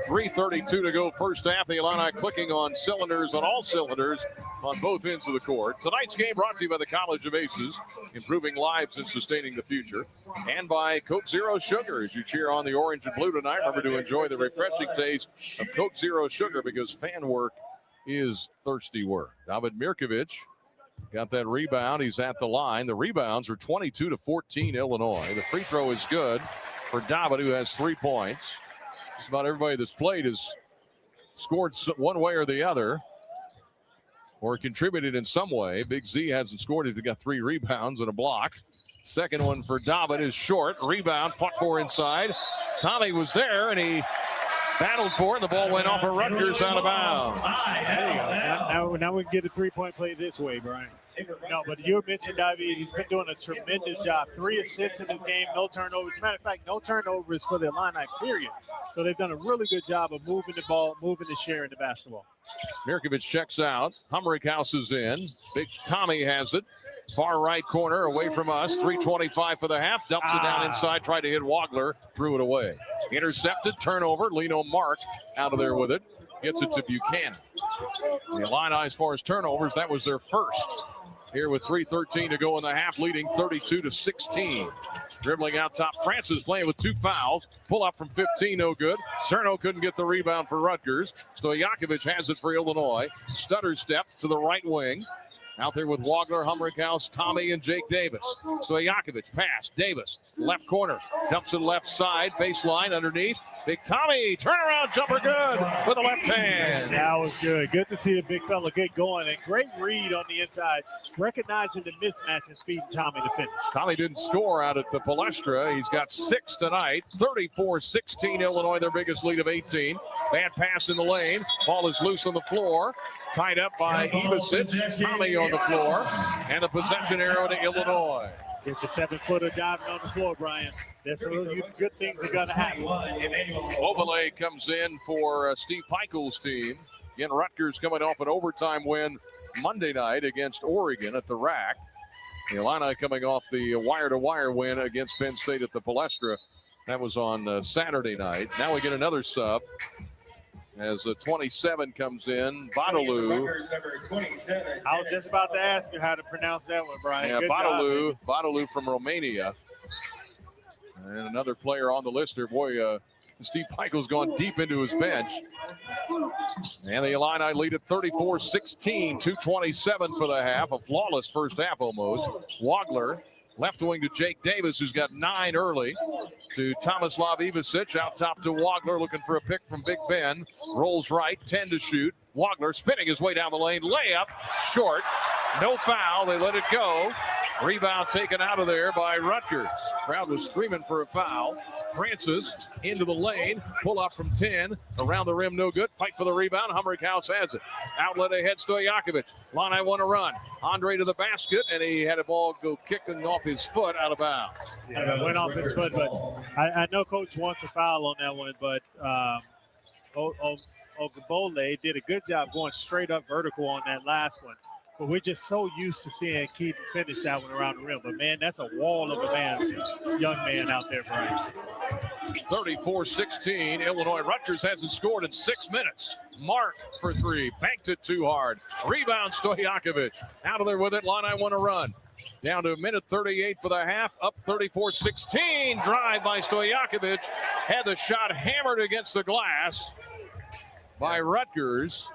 3:32 to go first half. The Illini clicking on cylinders, on all cylinders, on both ends of the court. Tonight's game brought to you by the College of Aces, improving lives and sustaining the future, and by Coke Zero Sugar. As you cheer on the orange and blue tonight, remember to enjoy the refreshing taste of Coke Zero Sugar, because fan work is thirsty work. David Mirkovic got that rebound. He's at the line. The rebounds are 22-14 Illinois. The free throw is good for David, who has 3 points. Just about everybody that's played has scored one way or the other, or contributed in some way. Big Z hasn't scored. He's got 3 rebounds and a block. Second one for David is short. Rebound, fought for inside. Tommy was there, and he battled for, and the ball went off of Rutgers out of bounds. Now we can get a three-point play this way, Brian. No, but you mentioned, David, he's been doing a tremendous job. 3 assists in this game, no turnovers. Matter of fact, no turnovers for the Illini, period. So they've done a really good job of moving the ball, moving the share in the basketball. Mirkovic checks out. Humrickhouse is in. Big Tommy has it. Far right corner away from us. 3:25 for the half. Dumps it down inside. Tried to hit Wagler. Threw it away. Intercepted. Turnover. Lino Mark out of there with it. Gets it to Buchanan. The Illini, as far as turnovers, that was their first. Here with 3:13 to go in the half, leading 32-16. Dribbling out top. Francis playing with 2 fouls. Pull up from 15, no good. Cerno couldn't get the rebound for Rutgers. Stojakovic has it for Illinois. Stutter step to the right wing. Out there with Wagler, Humrickhouse, Tommy, and Jake Davis. Stojakovic pass. Davis, left corner. Dumps it left side. Baseline underneath. Big Tommy, turnaround jumper good for the left hand. That was good. Good to see the big fella get going. And great read on the inside. Recognizing the mismatch and feeding Tommy to finish. Tommy didn't score out at the Palestra. He's got 6 tonight. 34-16 Illinois, their biggest lead of 18. Bad pass in the lane. Ball is loose on the floor. Tied up by Ivasic. Tommy on the floor. And a possession arrow to Illinois. It's a 7-footer diving on the floor, Brian. There's some good things are going to happen. Overlay comes in for Steve Peichel's team. Again, Rutgers coming off an overtime win Monday night against Oregon at the Rack. The Illini coming off the wire-to-wire win against Penn State at the Palestra. That was on Saturday night. Now we get another sub. As the 27 comes in, Badalou. I was just about to ask you how to pronounce that one, Brian. Yeah, Good Badalou from Romania. And another player on the list here. Boy, Steve Peichel's gone deep into his bench. And the Illini lead at 34-16, 2:27 for the half. A flawless first half almost. Wagler. Left wing to Jake Davis, who's got 9 early. To Tomislav Ivasic, out top to Wagler, looking for a pick from Big Ben. Rolls right, 10 to shoot. Wagler spinning his way down the lane. Layup, short. No foul, they let it go. Rebound taken out of there by Rutgers. Crowd was screaming for a foul. Francis into the lane. Pull up from 10. Around the rim, no good. Fight for the rebound. Humrickhouse has it. Outlet ahead, Stojakovic. Illini want to run. Andre to the basket, and he had a ball go kicking off his foot out of bounds. Yeah, it went off his foot, but I know Coach wants a foul on that one, but Ogbole did a good job going straight up vertical on that last one. But we're just so used to seeing Keith finish that one around the rim. But, man, that's a wall of a man, young man out there, Brian. 34-16. Illinois. Rutgers hasn't scored in 6 minutes. Mark for 3. Banked it too hard. Rebound, Stojakovic. Out of there with it. Illini want to run. Down to a minute 38 for the half. Up 34-16. Drive by Stojakovic. Had the shot hammered against the glass by Rutgers.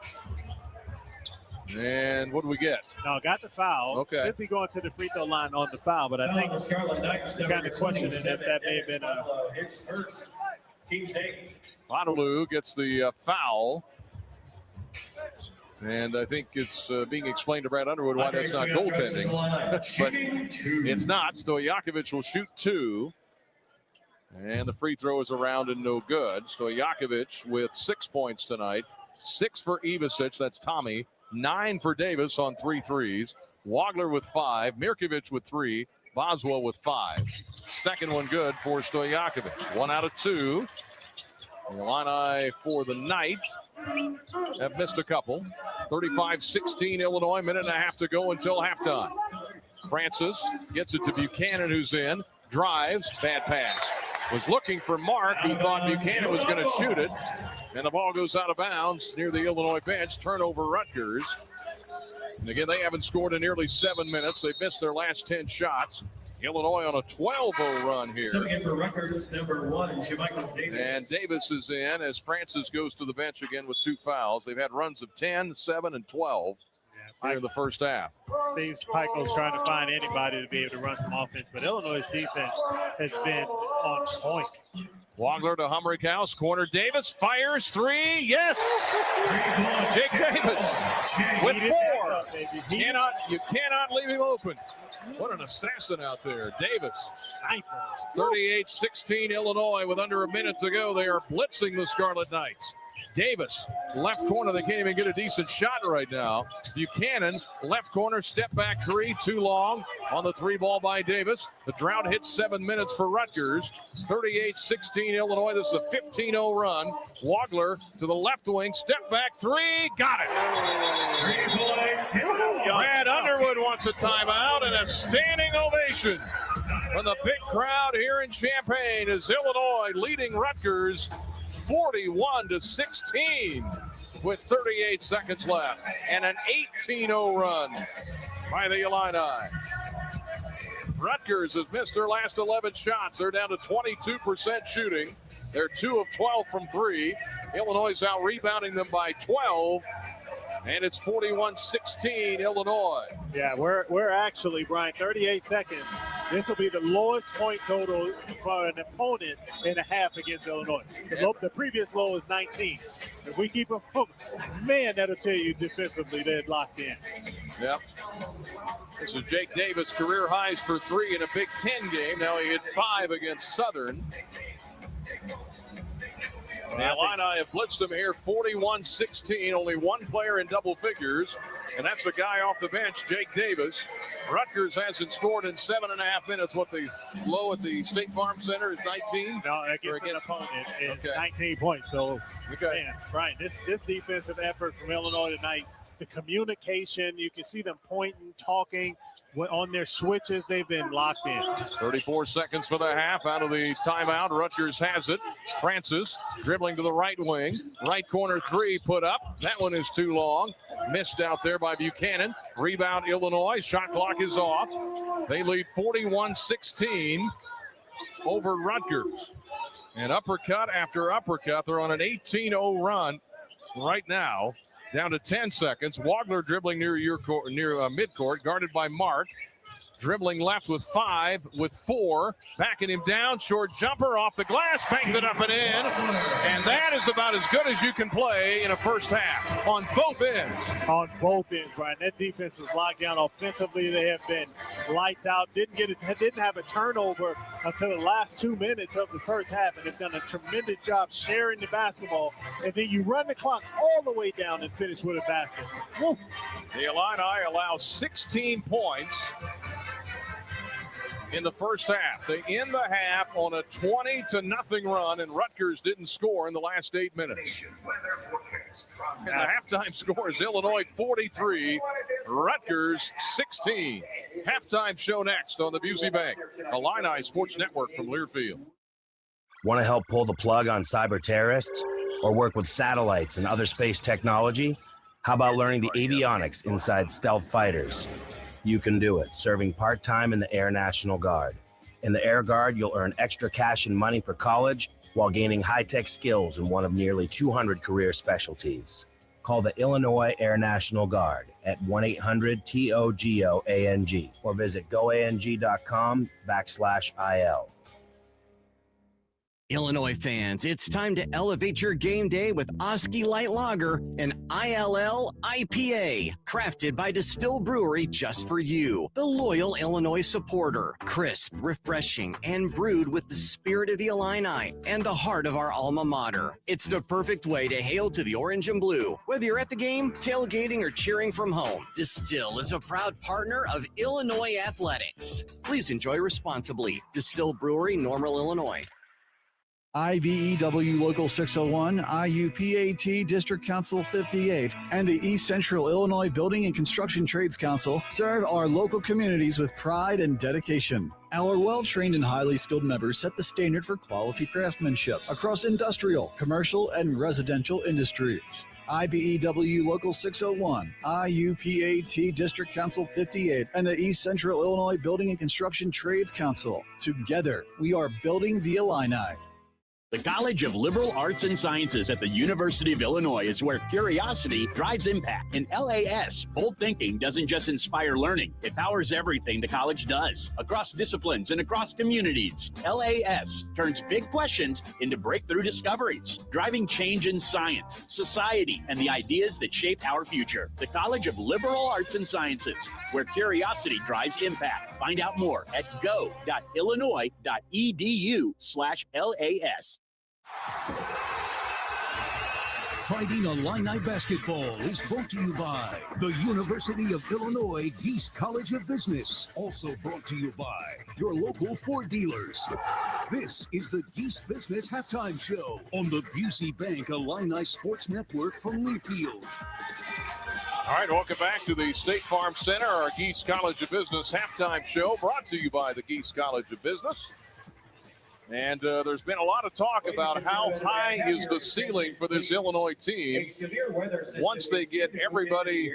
And what do we get? No, got the foul. Okay. Should be going to the free throw line on the foul, but I think the Scarlet Knights kind of questioning if that may have been his first. Team's 8. Badalou gets the foul. And I think it's being explained to Brad Underwood why that's not goaltending. But it's not. Stojakovic will shoot 2. And the free throw is around and no good. Stojakovic with 6 points tonight. 6 for Ivasic. That's Tommy. 9 for Davis on 3 threes. Wagler with 5. Mirkovic with 3. Boswell with 5. Second one good for Stojakovic. 1 out of 2. The Illini for the night have missed a couple. 35-16 Illinois. Minute and a half to go until halftime. Francis gets it to Buchanan, who's in. Drives. Bad pass. Was looking for Mark, who thought Buchanan was going to shoot it. And the ball goes out of bounds near the Illinois bench. Turnover Rutgers. And again, they haven't scored in nearly 7 minutes. They've missed their last 10 shots. Illinois on a 12-0 run here. So again for Rutgers, number 1, Jermichael Davis. And Davis is in as Francis goes to the bench again with 2 fouls. They've had runs of 10, 7, and 12 here in the first half. Steve Peichel's trying to find anybody to be able to run some offense, but Illinois' defense has been on point. Wagler to Humrickhouse, corner Davis, fires 3, yes! Jake Davis with 4. You cannot leave him open. What an assassin out there. Davis. 38-16 Illinois with under a minute to go. They are blitzing the Scarlet Knights. Davis, left corner. They can't even get a decent shot right now. Buchanan, left corner, step back three, too long on the three ball by Davis. The drought hits 7 minutes for Rutgers. 38-16 Illinois. This is a 15-0 run. Wagler to the left wing, step back three, got it. 3 points. Brad Underwood wants a timeout and a standing ovation from the big crowd here in Champaign as Illinois leading Rutgers 41-16 with 38 seconds left and an 18-0 run by the Illini. Rutgers has missed their last 11 shots. They're down to 22% shooting. They're 2 of 12 from three. Illinois is out rebounding them by 12. And it's 41-16 Illinois. Yeah, we're actually, Brian, 38 seconds. This will be the lowest point total for an opponent in a half against Illinois. The previous low is 19. If we keep them, man, that'll tell you defensively they're locked in. Yep. This is Jake Davis, career highs for three in a Big Ten game. Now he hit 5 against Southern. The Illini have blitzed them here 41-16. Only one player in double figures, and that's the guy off the bench, Jake Davis. Rutgers hasn't scored in 7.5 minutes. What the low at the State Farm Center is 19? No, against an opponent is 19 points. So, man, Brian, this defensive effort from Illinois tonight, the communication, you can see them pointing, talking. On their switches, they've been locked in. 34 seconds for the half. Out of the timeout, Rutgers has it. Francis dribbling to the right wing. Right corner three put up. That one is too long. Missed out there by Buchanan. Rebound Illinois. Shot clock is off. They lead 41-16 over Rutgers. And uppercut after uppercut. They're on an 18-0 run right now. Down to 10 seconds. Wagler dribbling near midcourt, guarded by Mark. Dribbling left with 5, with 4. Backing him down. Short jumper off the glass. Banks it up and in. And that is about as good as you can play in a first half on both ends. On both ends, Brian. That defense was locked down. Offensively, they have been lights out. Didn't have a turnover until the last 2 minutes of the first half. And they've done a tremendous job sharing the basketball. And then you run the clock all the way down and finish with a basket. Woo. The Illini allow 16 points in the first half. They end the half on a 20-0 run, and Rutgers didn't score in the last 8 minutes. And the halftime score is Illinois 43, Rutgers 16. Halftime show next on the Busey Bank Illini Sports Network from Learfield. Want to help pull the plug on cyber terrorists or work with satellites and other space technology? How about learning the avionics inside stealth fighters? You can do it, serving part-time in the Air National Guard. In the Air Guard, you'll earn extra cash and money for college while gaining high-tech skills in one of nearly 200 career specialties. Call the Illinois Air National Guard at 1-800-TOGOANG or visit goang.com/IL. Illinois fans, it's time to elevate your game day with Oski Light Lager, an ILL IPA, crafted by Distill Brewery just for you, the loyal Illinois supporter. Crisp, refreshing, and brewed with the spirit of the Illini and the heart of our alma mater. It's the perfect way to hail to the orange and blue. Whether you're at the game, tailgating, or cheering from home, Distill is a proud partner of Illinois Athletics. Please enjoy responsibly. Distill Brewery, Normal, Illinois. IBEW Local 601, IUPAT District Council 58, and the East Central Illinois Building and Construction Trades Council serve our local communities with pride and dedication. Our well-trained and highly skilled members set the standard for quality craftsmanship across industrial, commercial, and residential industries. IBEW Local 601, IUPAT District Council 58, and the East Central Illinois Building and Construction Trades Council. Together, we are building the Illini. The College of Liberal Arts and Sciences at the University of Illinois is where curiosity drives impact. In LAS, bold thinking doesn't just inspire learning, it powers everything the college does, across disciplines and across communities. LAS turns big questions into breakthrough discoveries, driving change in science, society, and the ideas that shape our future. The College of Liberal Arts and Sciences, where curiosity drives impact. Find out more at go.illinois.edu/LAS. Fighting Illini basketball is brought to you by the University of Illinois Geese College of Business. Also brought to you by your local Ford dealers. This is the Geese Business Halftime Show on the Busey Bank Illini Sports Network from Learfield. All right, welcome back to the State Farm Center, our Geese College of Business Halftime Show, brought to you by the Geese College of Business. And there's been a lot of talk about how high is the ceiling for this Illinois team once they get everybody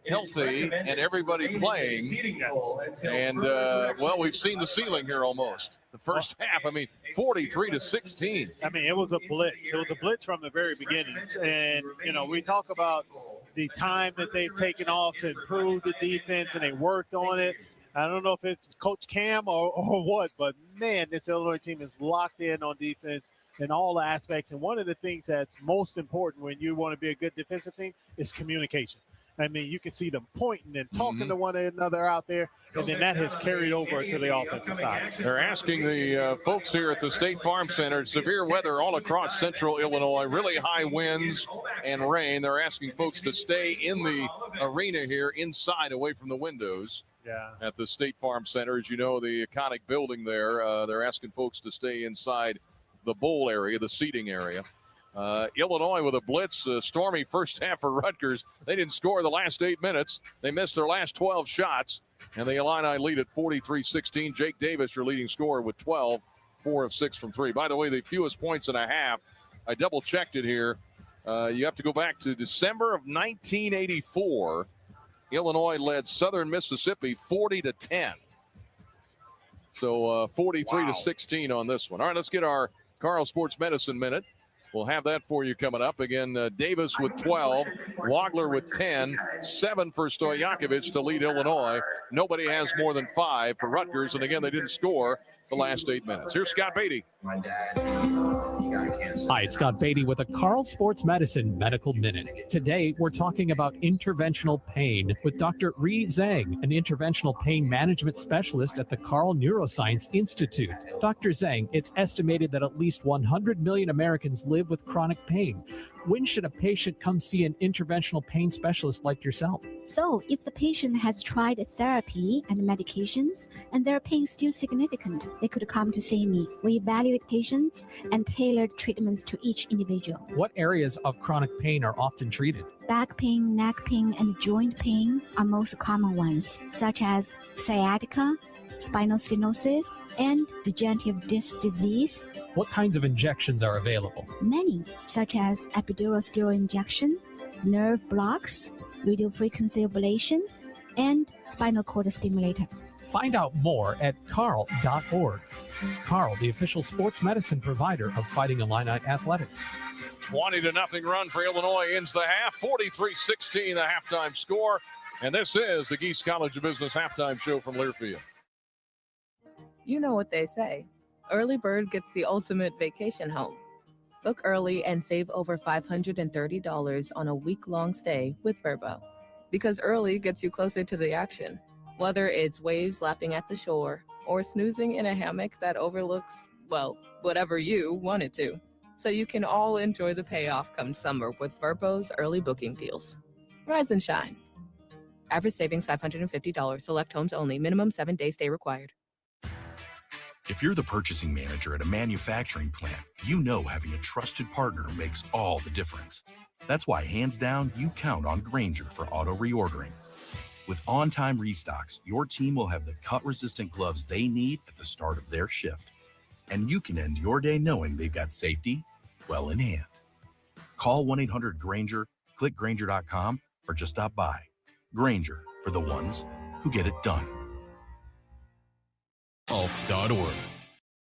healthy and everybody playing. And, well, we've seen the ceiling here almost. The first half, 43-16. It was a blitz. It was a blitz from the very beginning. And, we talk about the time that they've taken off to improve the defense, and they worked on it. I don't know if it's Coach Cam or what, but, man, this Illinois team is locked in on defense in all aspects. And one of the things that's most important when you want to be a good defensive team is communication. You can see them pointing and talking to one another out there, and then that has carried over to the offensive side. They're asking the folks here at the State Farm Center, severe weather all across central Illinois, really high winds and rain. They're asking folks to stay in the arena here, inside, away from the windows. At the State Farm Center. As you know, the iconic building there, they're asking folks to stay inside the bowl area, the seating area. Illinois with a blitz, stormy first half for Rutgers. They didn't score the last 8 minutes. They missed their last 12 shots, and the Illini lead at 43-16. Jake Davis, your leading scorer, with 12, 4 of 6 from 3. By the way, the fewest points and a half. I double-checked it here. You have to go back to December of 1984. Illinois led Southern Mississippi 40-10. So 43-16 on this one. All right, let's get our Carl Sports Medicine Minute. We'll have that for you coming up. Again, Davis with 12, Wagler with 10, 7 for Stojakovic to lead Illinois. Nobody has more than 5 for Rutgers, and again, they didn't score the last 8 minutes. Here's Scott Beatty. Hi, it's Scott Beatty with a Carl Sports Medicine Medical Minute. Today, we're talking about interventional pain with Dr. Ri Zhang, an interventional pain management specialist at the Carl Neuroscience Institute. Dr. Zhang, it's estimated that at least 100 million Americans live with chronic pain. When should a patient come see an interventional pain specialist like yourself? So, if the patient has tried therapy and medications and their pain is still significant, they could come to see me. We evaluate patients and tailor treatments to each individual. What areas of chronic pain are often treated? Back pain, neck pain, and joint pain are most common ones, such as sciatica, spinal stenosis, and degenerative disc disease. What kinds of injections are available? Many, such as epidural steroid injection, nerve blocks, radiofrequency ablation, and spinal cord stimulator. Find out more at carl.org. Carl, the official sports medicine provider of Fighting Illini Athletics. 20-0 run for Illinois ends the half. 43-16 the halftime score. And this is the Geese College of Business halftime show from Learfield. You know what they say. Early bird gets the ultimate vacation home. Book early and save over $530 on a week-long stay with Vrbo. Because early gets you closer to the action. Whether it's waves lapping at the shore or snoozing in a hammock that overlooks, well, whatever you want it to. So you can all enjoy the payoff come summer with Vrbo's early booking deals. Rise and shine. Average savings $550. Select homes only. Minimum 7-day stay required. If you're the purchasing manager at a manufacturing plant, you know having a trusted partner makes all the difference. That's why, hands down, you count on Grainger for auto reordering. With on-time restocks, your team will have the cut-resistant gloves they need at the start of their shift. And you can end your day knowing they've got safety well in hand. Call 1-800-GRAINGER, click Grainger.com, or just stop by. Grainger, for the ones who get it done. Health.org.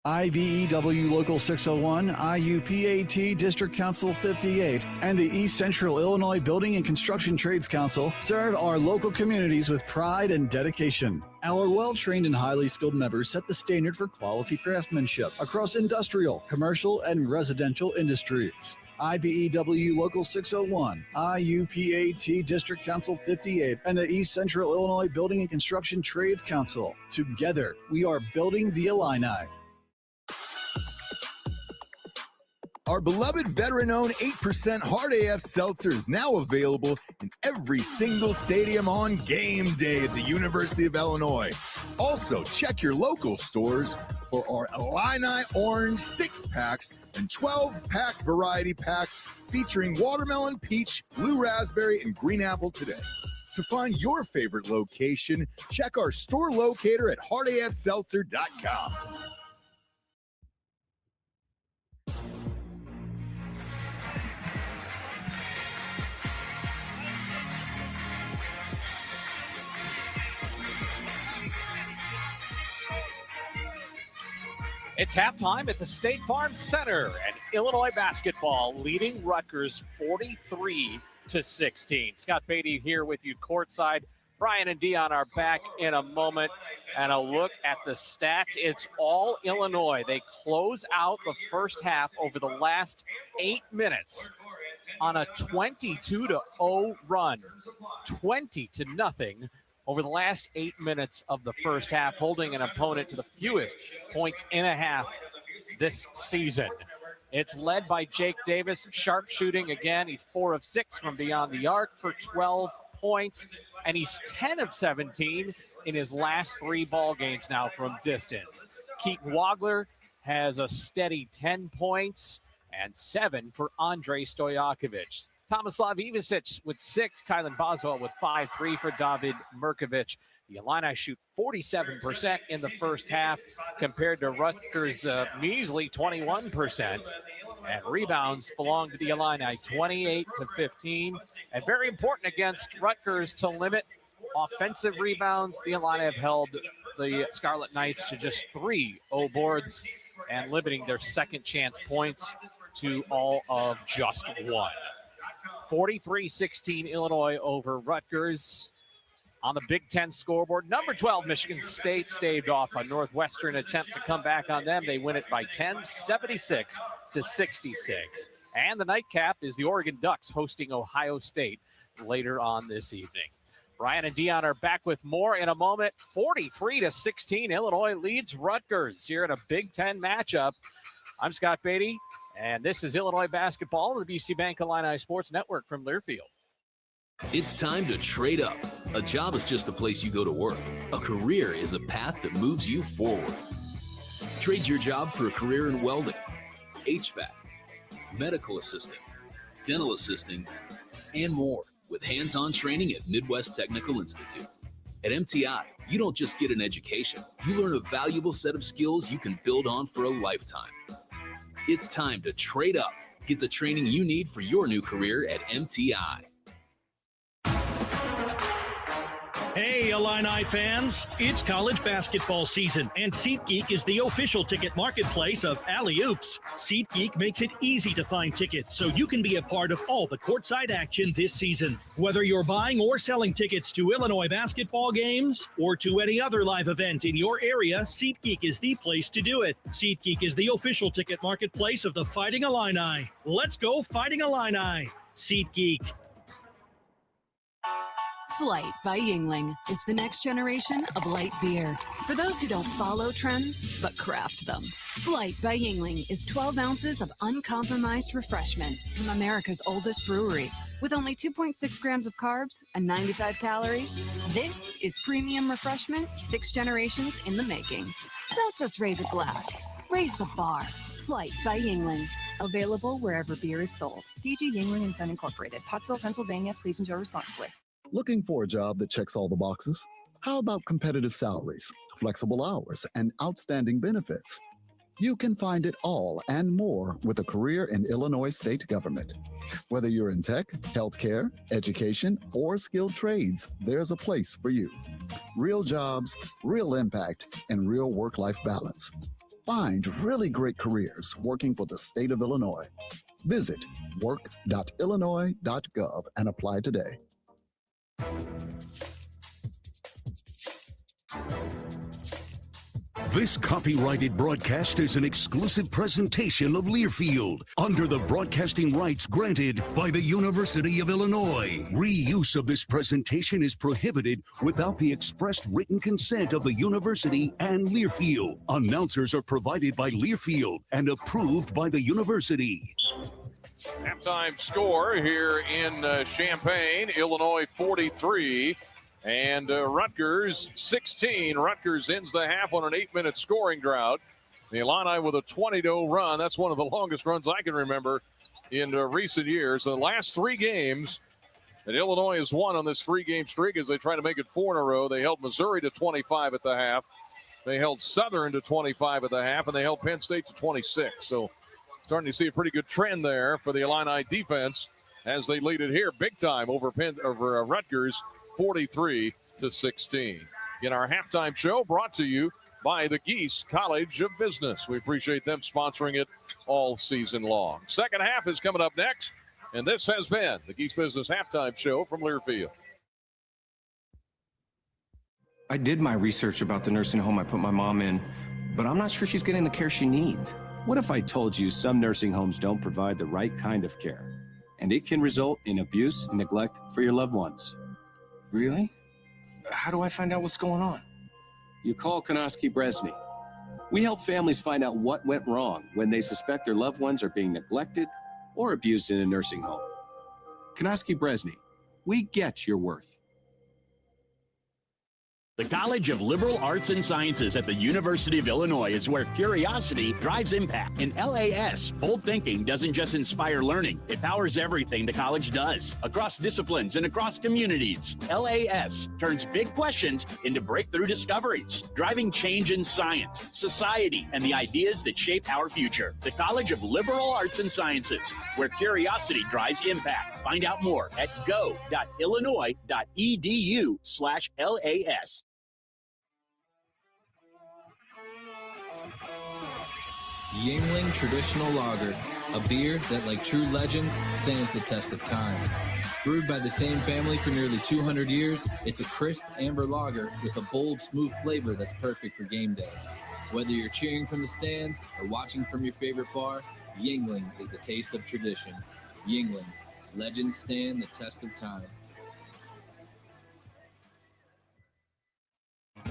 IBEW Local 601, IUPAT District Council 58, and the East Central Illinois Building and Construction Trades Council serve our local communities with pride and dedication. Our well-trained and highly skilled members set the standard for quality craftsmanship across industrial, commercial, and residential industries. IBEW Local 601, IUPAT District Council 58, and the East Central Illinois Building and Construction Trades Council. Together, we are building the Illini. Our beloved veteran-owned 8% Hard AF Seltzers now available in every single stadium on game day at the University of Illinois. Also, check your local stores for our Illini Orange 6-packs and 12-pack variety packs featuring watermelon, peach, blue raspberry, and green apple today. To find your favorite location, check our store locator at hardafseltzer.com. It's halftime at the State Farm Center, and Illinois basketball leading Rutgers 43-16. Scott Beatty here with you courtside. Brian and Dion are back in a moment, and a look at the stats. It's all Illinois. They close out the first half over the last 8 minutes on a 22-0 run, 20-0. Over the last 8 minutes of the first half, holding an opponent to the fewest points and a half this season. It's led by Jake Davis, sharp shooting again. He's 4 of 6 from beyond the arc for 12 points, and he's 10 of 17 in his last 3 ball games now from distance. Keaton Wagler has a steady 10 points and 7 for Andrei Stojakovic. Tomislav Ivicic with 6, Kylan Boswell with 5, 3 for David Mirkovic. The Illini shoot 47% in the first half compared to Rutgers' measly 21%. And rebounds belong to the Illini, 28-15. And very important against Rutgers to limit offensive rebounds. The Illini have held the Scarlet Knights to just 3 boards and limiting their second chance points to all of just 1. 43-16 Illinois over Rutgers. On the Big Ten scoreboard, number 12 Michigan State staved off a Northwestern attempt to come back on them. They win it by 10, 76-66. And the nightcap is the Oregon Ducks hosting Ohio State later on this evening. Brian and Dion are back with more in a moment. 43-16, Illinois leads Rutgers here in a Big Ten matchup. I'm Scott Beatty. And this is Illinois basketball on the BC Bank Illini Sports Network from Learfield. It's time to trade up. A job is just a place you go to work. A career is a path that moves you forward. Trade your job for a career in welding, HVAC, medical assistant, dental assisting, and more with hands-on training at Midwest Technical Institute. At MTI, you don't just get an education. You learn a valuable set of skills you can build on for a lifetime. It's time to trade up. Get the training you need for your new career at MTI. Hey, Illini fans, it's college basketball season, and SeatGeek is the official ticket marketplace of Alley Oops. SeatGeek makes it easy to find tickets so you can be a part of all the courtside action this season. Whether you're buying or selling tickets to Illinois basketball games or to any other live event in your area, SeatGeek is the place to do it. SeatGeek is the official ticket marketplace of the Fighting Illini. Let's go Fighting Illini. SeatGeek. Flight by Yuengling is the next generation of light beer. For those who don't follow trends, but craft them. Flight by Yuengling is 12 ounces of uncompromised refreshment from America's oldest brewery. With only 2.6 grams of carbs and 95 calories, this is premium refreshment 6 generations in the making. Don't just raise a glass, raise the bar. Flight by Yuengling. Available wherever beer is sold. DG Yuengling & Son Incorporated, Pottsville, Pennsylvania. Please enjoy responsibly. Looking for a job that checks all the boxes? How about competitive salaries, flexible hours, and outstanding benefits? You can find it all and more with a career in Illinois state government. Whether you're in tech, healthcare, education, or skilled trades, there's a place for you. Real jobs, real impact, and real work-life balance. Find really great careers working for the state of Illinois. Visit work.illinois.gov and apply today. This copyrighted broadcast is an exclusive presentation of Learfield under the broadcasting rights granted by the University of Illinois. Reuse of this presentation is prohibited without the expressed written consent of the university and Learfield. Announcers are provided by Learfield and approved by the university. Halftime score here in Champaign, Illinois 43. And Rutgers 16. Rutgers ends the half on an 8-minute scoring drought. The Illini with a 20-0 run. That's one of the longest runs I can remember in recent years. The last 3 games that Illinois has won on this 3-game streak as they try to make it 4 in a row. They held Missouri to 25 at the half. They held Southern to 25 at the half, and they held Penn State to 26. So starting to see a pretty good trend there for the Illini defense as they lead it here big time over Rutgers. 43-16. In our halftime show brought to you by the Geese College of Business. We appreciate them sponsoring it all season long. Second half is coming up next, and this has been the Geese Business halftime show from Learfield. I did my research about the nursing home I put my mom in, but I'm not sure she's getting the care she needs. What if I told you some nursing homes don't provide the right kind of care, and it can result in abuse and neglect for your loved ones? Really? How do I find out what's going on? You call Konoski Bresney. We help families find out what went wrong when they suspect their loved ones are being neglected or abused in a nursing home. Konoski Bresney, we get your worth. The College of Liberal Arts and Sciences at the University of Illinois is where curiosity drives impact. In LAS, bold thinking doesn't just inspire learning, it powers everything the college does, across disciplines and across communities. LAS turns big questions into breakthrough discoveries, driving change in science, society, and the ideas that shape our future. The College of Liberal Arts and Sciences, where curiosity drives impact. Find out more at go.illinois.edu/LAS. Yingling Traditional Lager, a beer that, like true legends, stands the test of time. Brewed by the same family for nearly 200 years, it's a crisp amber lager with a bold, smooth flavor that's perfect for game day. Whether you're cheering from the stands or watching from your favorite bar, Yingling is the taste of tradition. Yingling, legends stand the test of time.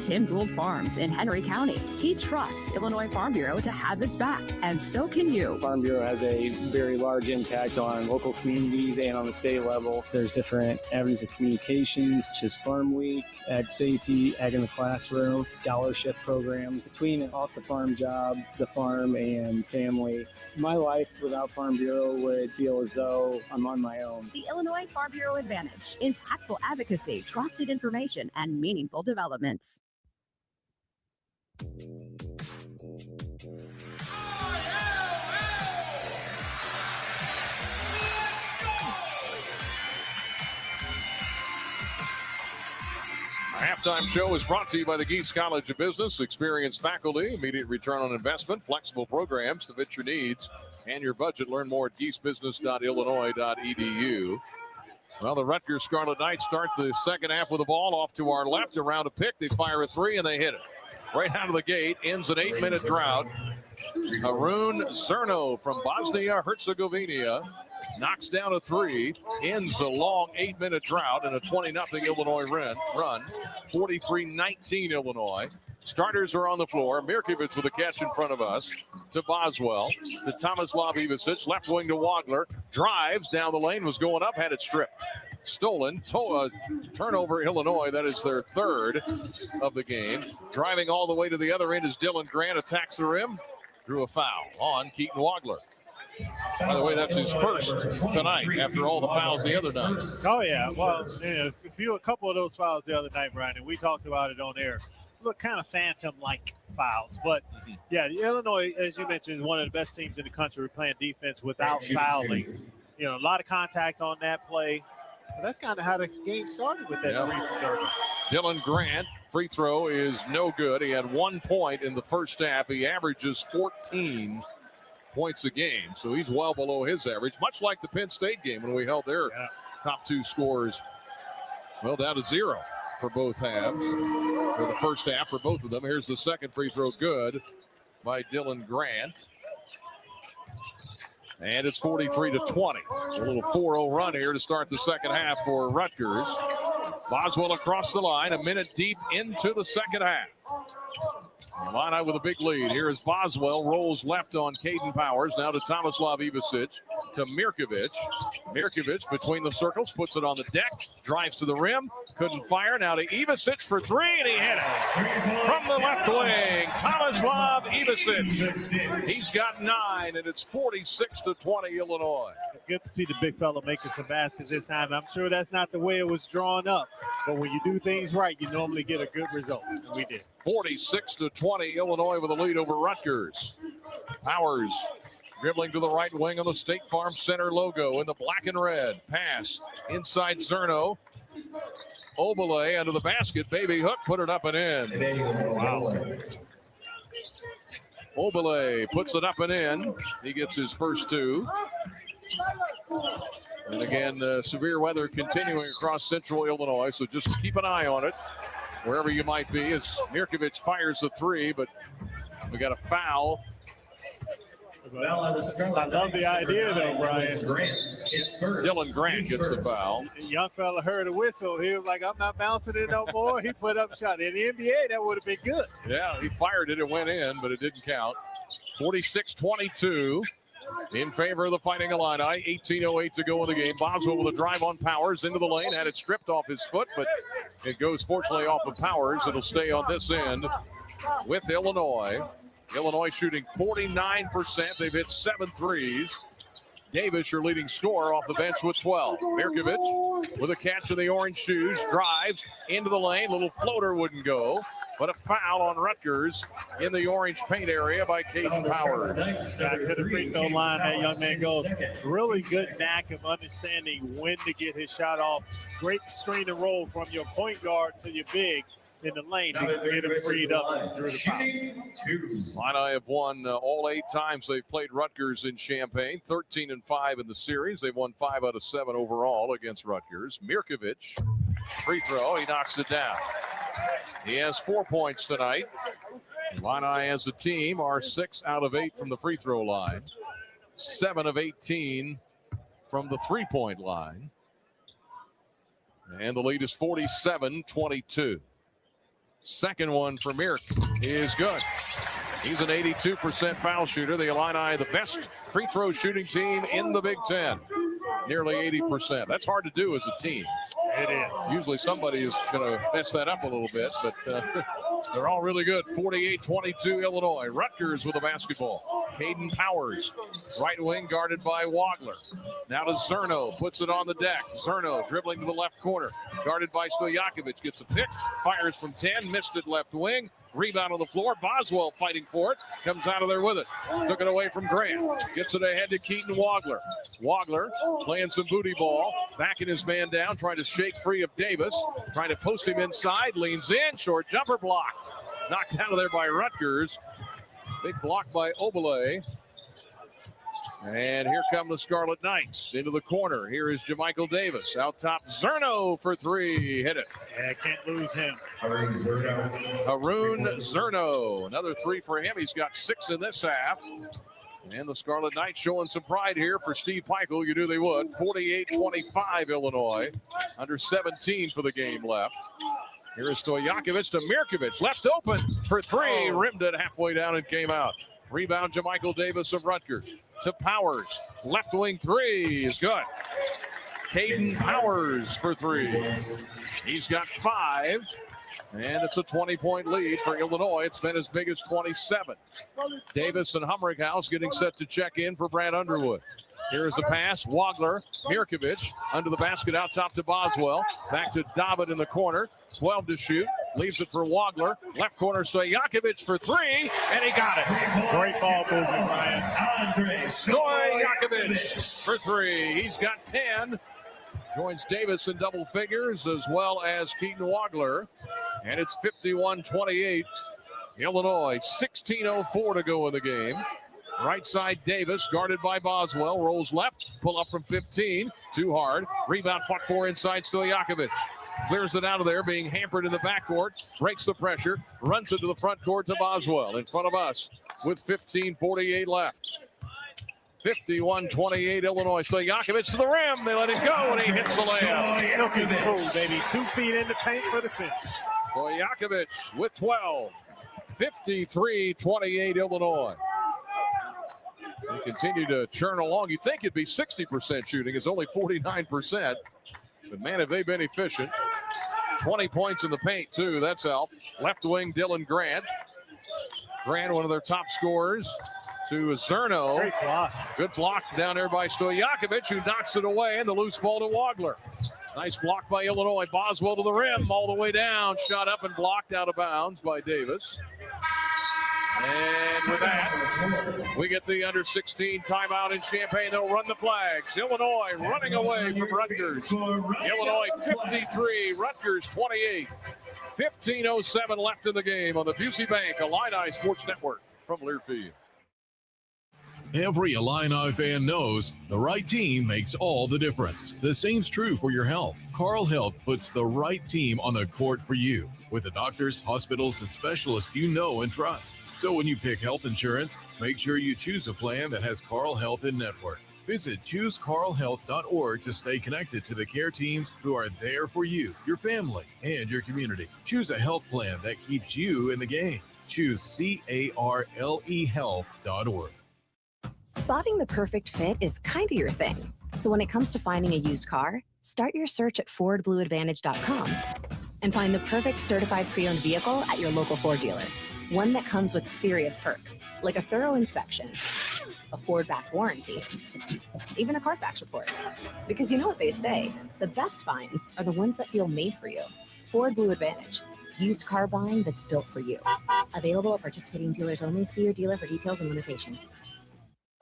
Tim Gould Farms in Henry County. He trusts Illinois Farm Bureau to have his back, and so can you. Farm Bureau has a very large impact on local communities and on the state level. There's different avenues of communications, such as Farm Week, Ag Safety, Ag in the Classroom, scholarship programs. Between an off-the-farm job, the farm, and family, my life without Farm Bureau would feel as though I'm on my own. The Illinois Farm Bureau Advantage. Impactful advocacy, trusted information, and meaningful development. Our halftime show is brought to you by the Geese College of Business. Experienced faculty, immediate return on investment, flexible programs to fit your needs and your budget. Learn more at geesebusiness.illinois.edu. Well, the Rutgers Scarlet Knights start the second half with the ball off to our left around a pick. They fire a three and they hit it. Right out of the gate, ends an 8-minute drought. Harun Zerno from Bosnia-Herzegovina knocks down a three, ends a long 8-minute drought and a 20-0 Illinois run. 43-19 Illinois. Starters are on the floor. Mirkovic with a catch in front of us. To Boswell. To Tomislav Ivicic. Left wing to Wagler. Drives down the lane. Was going up. Had it stripped. Stolen. Turnover Illinois. That is their third of the game. Driving all the way to the other end is Dylan Grant. Attacks the rim. Drew a foul on Keaton Wagler. By the way, that's his first tonight after all the fouls the other night. Oh, yeah. Well, a couple of those fouls the other night, Brian, and we talked about it on air. Look, kind of phantom-like fouls. But, yeah, Illinois, as you mentioned, is one of the best teams in the country playing defense without fouling. You know, a lot of contact on that play. But that's kind of how the game started with that. Dylan Grant free throw is no good. He had 1 point in the first half. He averages 14 points a game, so he's well below his average, much like the Penn State game when we held their top 2 scores, well, down to 0 for both halves, or the first half for both of them. Here's the second free throw, good by Dylan Grant. And it's 43-20. A little 4-0 run here to start the second half for Rutgers. Boswell across the line, a minute deep into the second half. Illini with a big lead. Here is Boswell, rolls left on Caden Powers. Now to Tomislav Ivasic, to Mirkovic. Mirkovic between the circles, puts it on the deck, drives to the rim, couldn't fire. Now to Ivasic for 3, and he hit it. From the left wing, Tomislav Ivasic. He's got 9, and it's 46-20 Illinois. It's good to see the big fella making some baskets this time. I'm sure that's not the way it was drawn up, but when you do things right, you normally get a good result, and we did. 46-20, Illinois with a lead over Rutgers. Powers dribbling to the right wing on the State Farm Center logo in the black and red. Pass inside Zerno. Obele under the basket. Baby hook, put it up and in. Wow. Obele puts it up and in. He gets his first 2. And again, severe weather continuing across central Illinois, so just keep an eye on it wherever you might be as Mirkovic fires the 3, but we got a foul. Well, I love the idea, though, Brian. Dylan Grant gets the foul. The young fella heard a whistle. He was like, I'm not bouncing it no more. He put up a shot. In the NBA, that would have been good. Yeah, he fired it. It went in, but it didn't count. 46-22 in favor of the Fighting Illini. 18:08 to go in the game. Boswell with a drive on Powers into the lane. Had it stripped off his foot, but it goes fortunately off of Powers. It'll stay on this end with Illinois. Illinois shooting 49%. They've hit 7 threes. Davis, your leading scorer, off the bench with 12. Mirkovic with a catch in the orange shoes. Drives into the lane. Little floater wouldn't go. But a foul on Rutgers in the orange paint area by Caden Powers. Back to the free throw line, that young man goes. Really good knack of understanding when to get his shot off. Great screen and roll from your point guard to your big in the lane to get him freed up through the foul. Illini have won all 8 times they've played Rutgers in Champaign. 13-5 in the series. They've won 5 out of 7 overall against Rutgers. Mirkovic, free throw. He knocks it down. He has 4 points tonight. Illini as a team are 6 out of 8 from the free throw line. 7 of 18 from the three-point line. And the lead is 47-22. Second one for Mirk is good. He's an 82% foul shooter. The Illini, the best free throw shooting team in the Big Ten. Nearly 80%. That's hard to do as a team. It is. Usually somebody is going to mess that up a little bit, but they're all really good. 48-22 Illinois. Rutgers with the basketball. Caden Powers, right wing, guarded by Wagler. Now to Zerno, puts it on the deck. Zerno dribbling to the left corner, guarded by Stojakovic. Gets a pick, fires from 10, missed it left wing. Rebound on the floor. Boswell fighting for it. Comes out of there with it. Took it away from Grant. Gets it ahead to Keaton Wagler. Wagler playing some booty ball. Backing his man down. Trying to shake free of Davis. Trying to post him inside. Leans in. Short jumper blocked. Knocked out of there by Rutgers. Big block by Obele. And here come the Scarlet Knights into the corner. Here is Jamichael Davis. Out top, Zerno for 3. Hit it. Yeah, can't lose him. Haroon Zerno. Another 3 for him. He's got 6 in this half. And the Scarlet Knights showing some pride here for Steve Peichel. You knew they would. 48-25 Illinois. Under 17 for the game left. Here is Stojakovic to Mirkovic. Left open for 3. Rimmed it halfway down and came out. Rebound Jamichael Davis of Rutgers. To Powers. Left wing 3 is good. Caden Powers for 3. He's got 5. And it's a 20-point lead for Illinois. It's been as big as 27. Davis and Humringhouse getting set to check in for Brad Underwood. Here's the pass. Wagler, Mirkovic under the basket out top to Boswell. Back to David in the corner. 12 to shoot. Leaves it for Wagler. Left corner, Stojakovic for 3, and he got it. Great ball movement, Ryan. Stojakovic for 3. He's got 10. joins Davis in double figures, as well as Keaton Wagler. And it's 51-28. Illinois, 16:04 to go in the game. Right side, Davis, guarded by Boswell. Rolls left, pull up from 15. Too hard. Rebound fought for inside Stojakovic. Clears it out of there, being hampered in the backcourt. Breaks the pressure, runs into the front court to Boswell. In front of us with 15:48 left. 51-28 Illinois. Stojakovic to the rim. They let it go, and he hits the layup. Looking smooth, baby. 2 feet in the paint for the finish. Stojakovic with 12. 53-28 Illinois. They continue to churn along. You'd think it'd be 60% shooting. It's only 49%. But, man, have they been efficient. 20 points in the paint, too. That's helped. Left wing, Dylan Grant. Grant, one of their top scorers, to Zerno. Great block. Good block down there by Stojakovic, who knocks it away, and the loose ball to Wagler. Nice block by Illinois. Boswell to the rim, all the way down. Shot up and blocked out of bounds by Davis. And with that, we get the under-16 timeout in Champaign. They'll run the flags. Illinois running away from Rutgers. Illinois 53, Rutgers 28. 15:07 left in the game on the Busey Bank Illini Sports Network from Learfield. Every Illini fan knows the right team makes all the difference. The same's true for your health. Carl Health puts the right team on the court for you with the doctors, hospitals, and specialists you know and trust. So when you pick health insurance, make sure you choose a plan that has Carl Health in network. Visit choosecarlhealth.org to stay connected to the care teams who are there for you, your family, and your community. Choose a health plan that keeps you in the game. Choose CARLE health.org. Spotting the perfect fit is kind of your thing. So when it comes to finding a used car, start your search at FordBlueAdvantage.com and find the perfect certified pre-owned vehicle at your local Ford dealer. One that comes with serious perks, like a thorough inspection, a Ford-backed warranty, even a Carfax report. Because you know what they say, the best finds are the ones that feel made for you. Ford Blue Advantage. Used car buying that's built for you. Available at participating dealers only. See your dealer for details and limitations.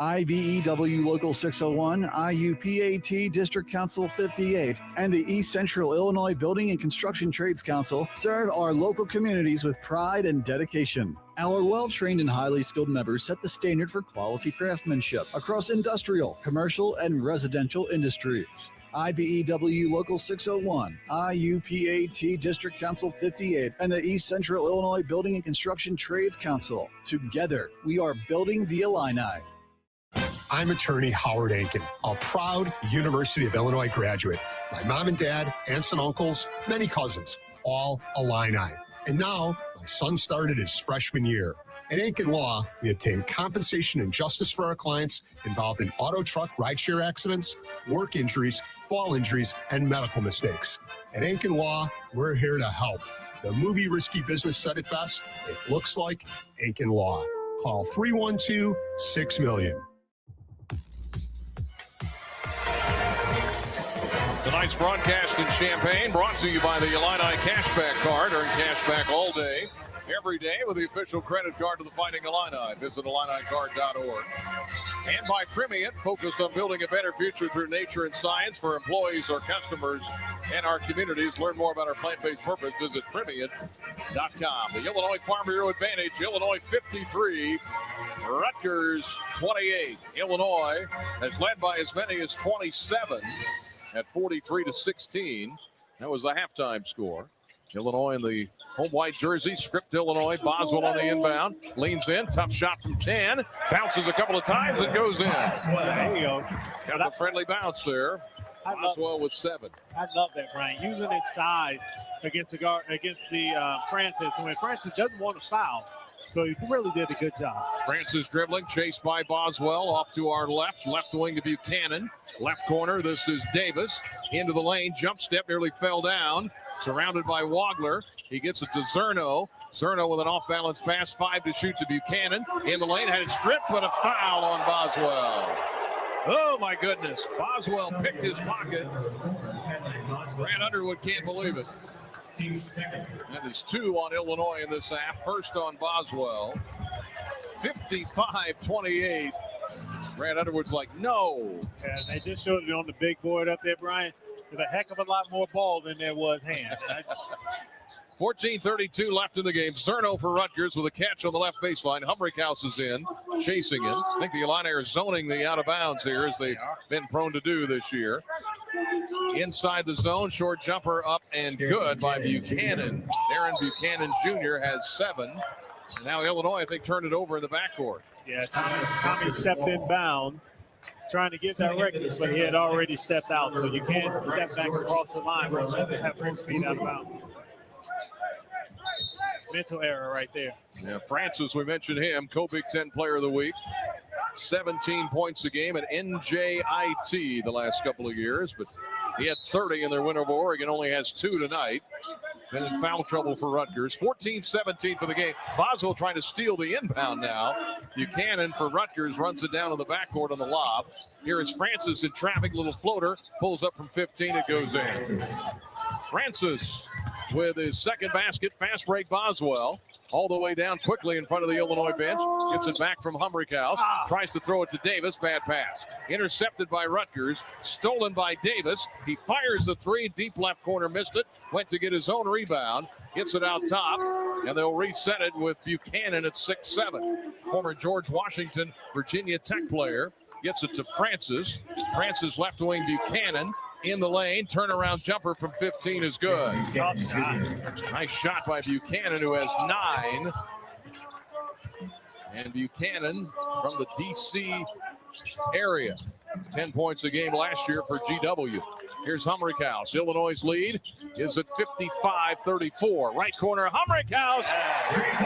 IBEW Local 601, IUPAT District Council 58, and the East Central Illinois Building and Construction Trades Council serve our local communities with pride and dedication. Our well-trained and highly skilled members set the standard for quality craftsmanship across industrial, commercial, and residential industries. IBEW Local 601, IUPAT District Council 58, and the East Central Illinois Building and Construction Trades Council. Together, we are building the Illini. I'm attorney Howard Ankin, a proud University of Illinois graduate. My mom and dad, aunts and uncles, many cousins, all Illini. And now, my son started his freshman year. At Ankin Law, we obtain compensation and justice for our clients involved in auto truck rideshare accidents, work injuries, fall injuries, and medical mistakes. At Ankin Law, we're here to help. The movie Risky Business said it best. It looks like Ankin Law. Call 312-6-million. Tonight's broadcast in Champaign brought to you by the Illini Cashback Card. Earn cashback all day, every day with the official credit card to the Fighting Illini. Visit IlliniCard.org. And by Primient, focused on building a better future through nature and science for employees, our customers, and our communities. Learn more about our plant-based purpose. Visit Primient.com. The Illinois Farm Bureau Advantage, Illinois 53, Rutgers 28. Illinois has led by as many as 27 at 43-16. That was the halftime score. Illinois in the home white jersey. Script Illinois. Boswell on the inbound. Leans in. Tough shot from 10. Bounces a couple of times and goes in. There you go. Got the friendly bounce there. Boswell with 7. I love that, Brian. Using his size against the guard, against the Francis. And when Francis doesn't want to foul, so he really did a good job. Francis dribbling, chased by Boswell. Off to our left. Left wing to Buchanan. Left corner, this is Davis. Into the lane, jump step, nearly fell down. Surrounded by Wagler. He gets it to Zerno. Zerno with an off-balance pass, 5 to shoot to Buchanan. In the lane, had it stripped, but a foul on Boswell. Oh, my goodness. Boswell picked his pocket. Grant Underwood can't believe it. That is 2 on Illinois in this half. First on Boswell. 55-28. Grant Underwood's like, no. And they just showed it on the big board up there, Brian. with a heck of a lot more ball than there was hand. 14:32 left in the game. Zerno for Rutgers with a catch on the left baseline. Humbrickhouse is in, chasing him. I think the Illini are zoning the out of bounds here, as they've been prone to do this year. Inside the zone, short jumper up and good by Buchanan. Aaron Buchanan Jr. has 7. And now Illinois, I think, turned it over in the backcourt. Yeah, Tommy stepped in bounds, trying to get directed, but he had already stepped out. So you can't step back across the line and have 4 feet out of bounds. Mental error right there. Yeah, Francis, we mentioned him, co-Big Ten Player of the Week. 17 points a game at NJIT the last couple of years, but he had 30 in their win over Oregon, only has 2 tonight. Been in foul trouble for Rutgers. 14-17 for the game. Boswell trying to steal the inbound now. Buchanan for Rutgers runs it down on the backcourt on the lob. Here is Francis in traffic, little floater, pulls up from 15, it goes in. Francis with his second basket, fast break Boswell. All the way down quickly in front of the Illinois bench. Gets it back from Humbrickhouse. Tries to throw it to Davis. Bad pass. Intercepted by Rutgers. Stolen by Davis. He fires the 3. Deep left corner. Missed it. Went to get his own rebound. Gets it out top. And they'll reset it with Buchanan at 6'7". Former George Washington, Virginia Tech player. Gets it to Francis. Francis left wing Buchanan. In the lane, turnaround jumper from 15 is good. Nice shot by Buchanan, who has 9. And Buchanan from the D.C. area. 10 points a game last year for GW. Here's Humbrickhouse. Illinois' lead is at 55-34. Right corner, Humbrickhouse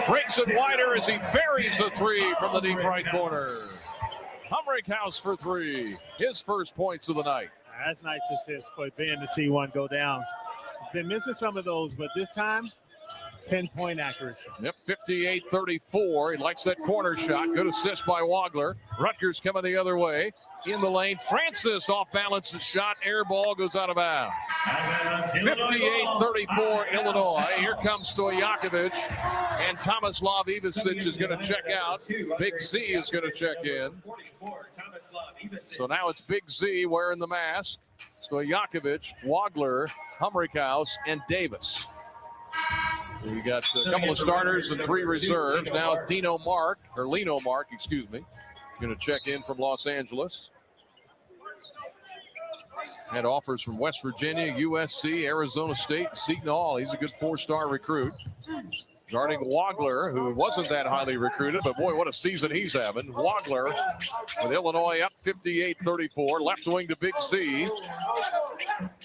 breaks it wider as he buries the 3 from the deep right corner. Humbrickhouse for 3. His first points of the night. That's nice to see for Ben to see one go down. Been missing some of those, but this time, pinpoint accuracy. Yep, 58-34. He likes that corner shot. Good assist by Wagler. Rutgers coming the other way. In the lane, Francis off balance the shot. Air ball goes out of bounds. 58-34 Illinois. Here comes Stojakovic. And Tomislav Ivicic is going to check out. Big Z is going to check in. So now it's Big Z wearing the mask. Stojakovic, Wagler, Humbrickhouse, and Davis. So we got a couple of starters and 3 reserves. Now Leno Mark, going to check in from Los Angeles. Had offers from West Virginia, USC, Arizona State, Seton Hall. He's a good 4-star recruit. Guarding Wagler, who wasn't that highly recruited, but boy, what a season he's having. Wagler with Illinois up 58-34. Left wing to Big Z.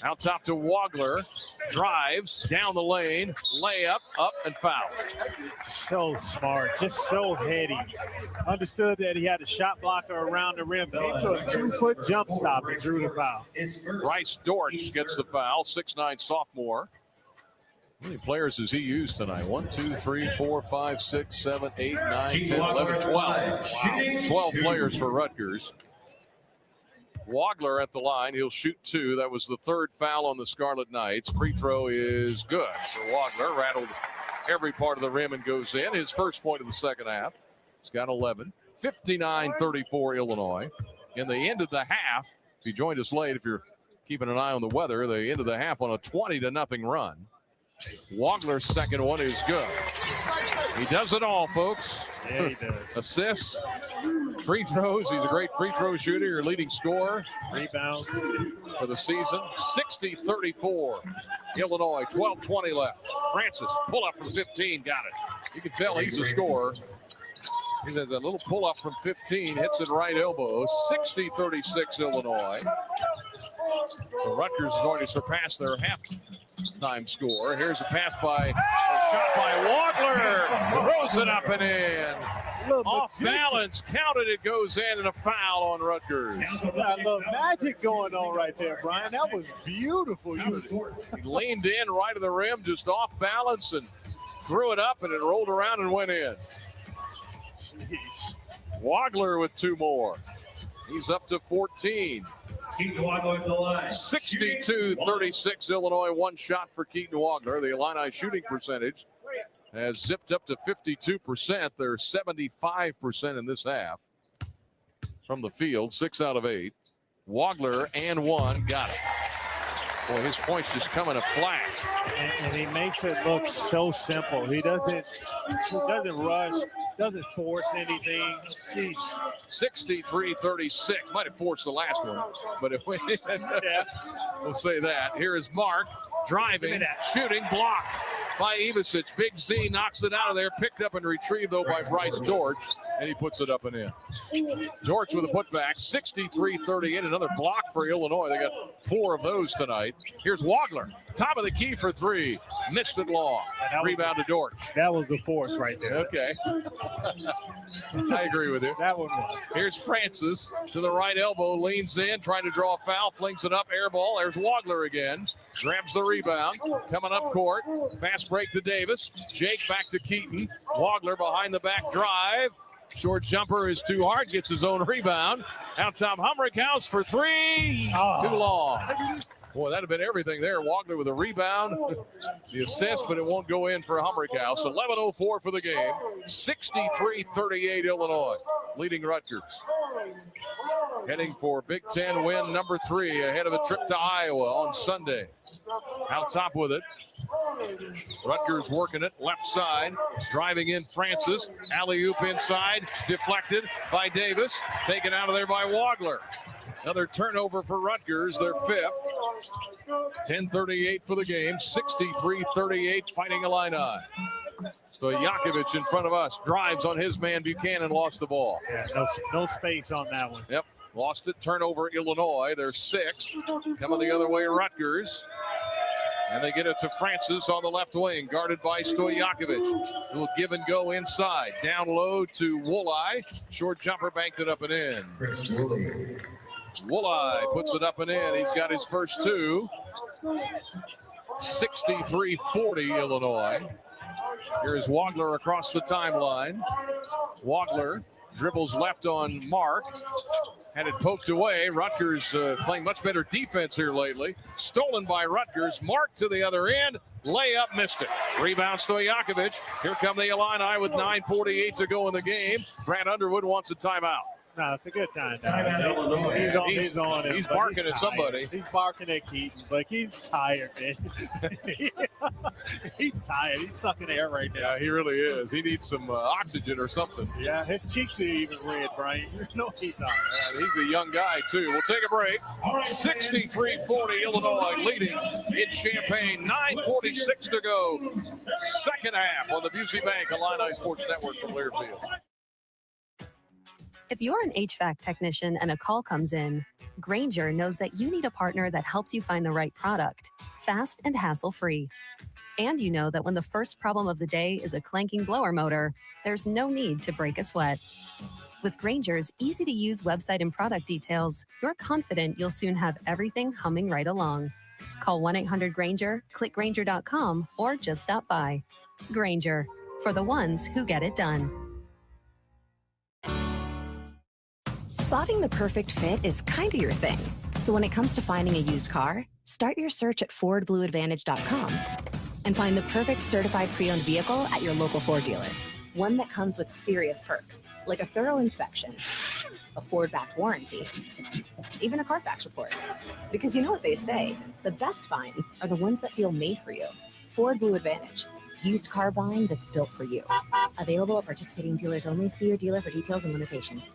Out top to Wagler. Drives down the lane. Layup, up, and foul. So smart, just so heady. Understood that he had a shot blocker around the rim, but he took a 2-foot jump stop and drew the foul. Bryce Dortch gets the foul, 6'9" sophomore. How many players has he used tonight? 1, 2, 3, 4, 5, 6, 7, 8, 9, 10, 11, 12. Wow. 12 players for Rutgers. Wagler at the line. He'll shoot 2. That was the 3rd foul on the Scarlet Knights. Free throw is good for Wagler. Rattled every part of the rim and goes in. His first point of the second half. He's got 11. 59-34 Illinois. In the end of the half, if you joined us late, if you're keeping an eye on the weather, the end of the half on a 20-0 run. Wagler's second one is good. He does it all, folks. Yeah, he does. Assists, free throws. He's a great free throw shooter, your leading scorer. Rebound for the season. 60-34. Illinois, 12:20 left. Francis, pull up from 15, got it. You can tell he's a scorer. He has a little pull up from 15, hits it right elbow. 60-36 Illinois. The Rutgers has already surpassed their halftime score. Here's a pass shot by Wagler. Throws it up and in. Off balance, counted, it goes in, and a foul on Rutgers. Got a little magic going on right there, Brian. That was beautiful. He leaned in right of the rim, just off balance, and threw it up, and it rolled around and went in. Wagler with 2 more. He's up to 14. Keaton Wagler at the line. 62-36 Illinois. 1 shot for Keaton Wagler. The Illini shooting percentage has zipped up to 52%. They're 75% in this half from the field. 6 out of 8. Wagler and 1. Got it. Boy, his points just come in a flash. And he makes it look so simple. He doesn't rush, doesn't force anything. Jeez. 63-36. Might have forced the last one, but if we, we'll say that. Here is Mark driving, shooting, blocked by Ivicic. Big Z knocks it out of there, picked up and retrieved, though, by Bryce Dortch, and he puts it up and in. Dortch with a putback, 63-38. Another block for Illinois. They got 4 of those tonight. Here's Wagler, top of the key for 3. Missed it long. Rebound to Dortch. That was the force right there. Okay. I agree with you. That one was. Here's Francis to the right elbow, leans in, trying to draw a foul, flings it up, air ball. There's Wagler again. Grabs the rebound, coming up court. Fast break to Davis. Jake back to Keaton. Wagler behind the back drive. Short jumper is too hard, gets his own rebound. Out top, Humrickhouse for 3. Too long. Boy, that'd have been everything there. Wagler with a rebound, the assist, but it won't go in for Humrickhouse. 11:04 for the game. 63-38 Illinois, leading Rutgers. Heading for Big Ten win number 3 ahead of a trip to Iowa on Sunday. Out top with it. Rutgers working it left side. Driving in Francis. Alley-oop inside. Deflected by Davis. Taken out of there by Wagler. Another turnover for Rutgers, their 5th. 10:38 for the game. 63-38 Fighting Illini. Stojakovic in front of us. Drives on his man. Buchanan lost the ball. Yeah, no space on that one. Yep. Lost it. Turnover Illinois. They're 6. Coming the other way, Rutgers. And they get it to Francis on the left wing, guarded by Stojakovic. Little give and go inside. Down low to Wooleye. Short jumper banked it up and in. Wooleye puts it up and in. He's got his first 2. 63-40 Illinois. Here's Wagler across the timeline. Wagler dribbles left on Mark. Had it poked away. Rutgers playing much better defense here lately. Stolen by Rutgers. Mark to the other end. Layup, missed it. Rebound Stojakovic. Here come the Illini with 9:48 to go in the game. Brad Underwood wants a timeout. No, it's a good time. He's barking at somebody. He's barking at Keaton, but he's tired, man. He's tired. He's sucking air right now. Yeah, he really is. He needs some oxygen or something. Yeah, his cheeks are even red, Brian. You know he's tired. He's a young guy, too. We'll take a break. 63-40 Illinois leading in Champaign. 9:46 to go. Second half on the Busey Bank Illini Sports Network from Learfield. If you're an HVAC technician and a call comes in, Grainger knows that you need a partner that helps you find the right product, fast and hassle-free. And you know that when the first problem of the day is a clanking blower motor, there's no need to break a sweat. With Grainger's easy-to-use website and product details, you're confident you'll soon have everything humming right along. Call 1-800-GRAINGER, click Grainger.com, or just stop by. Grainger, for the ones who get it done. Spotting the perfect fit is kind of your thing. So when it comes to finding a used car, start your search at FordBlueAdvantage.com and find the perfect certified pre-owned vehicle at your local Ford dealer. One that comes with serious perks, like a thorough inspection, a Ford-backed warranty, even a Carfax report. Because you know what they say, the best finds are the ones that feel made for you. Ford Blue Advantage. Used car buying that's built for you. Available at participating dealers only. See your dealer for details and limitations.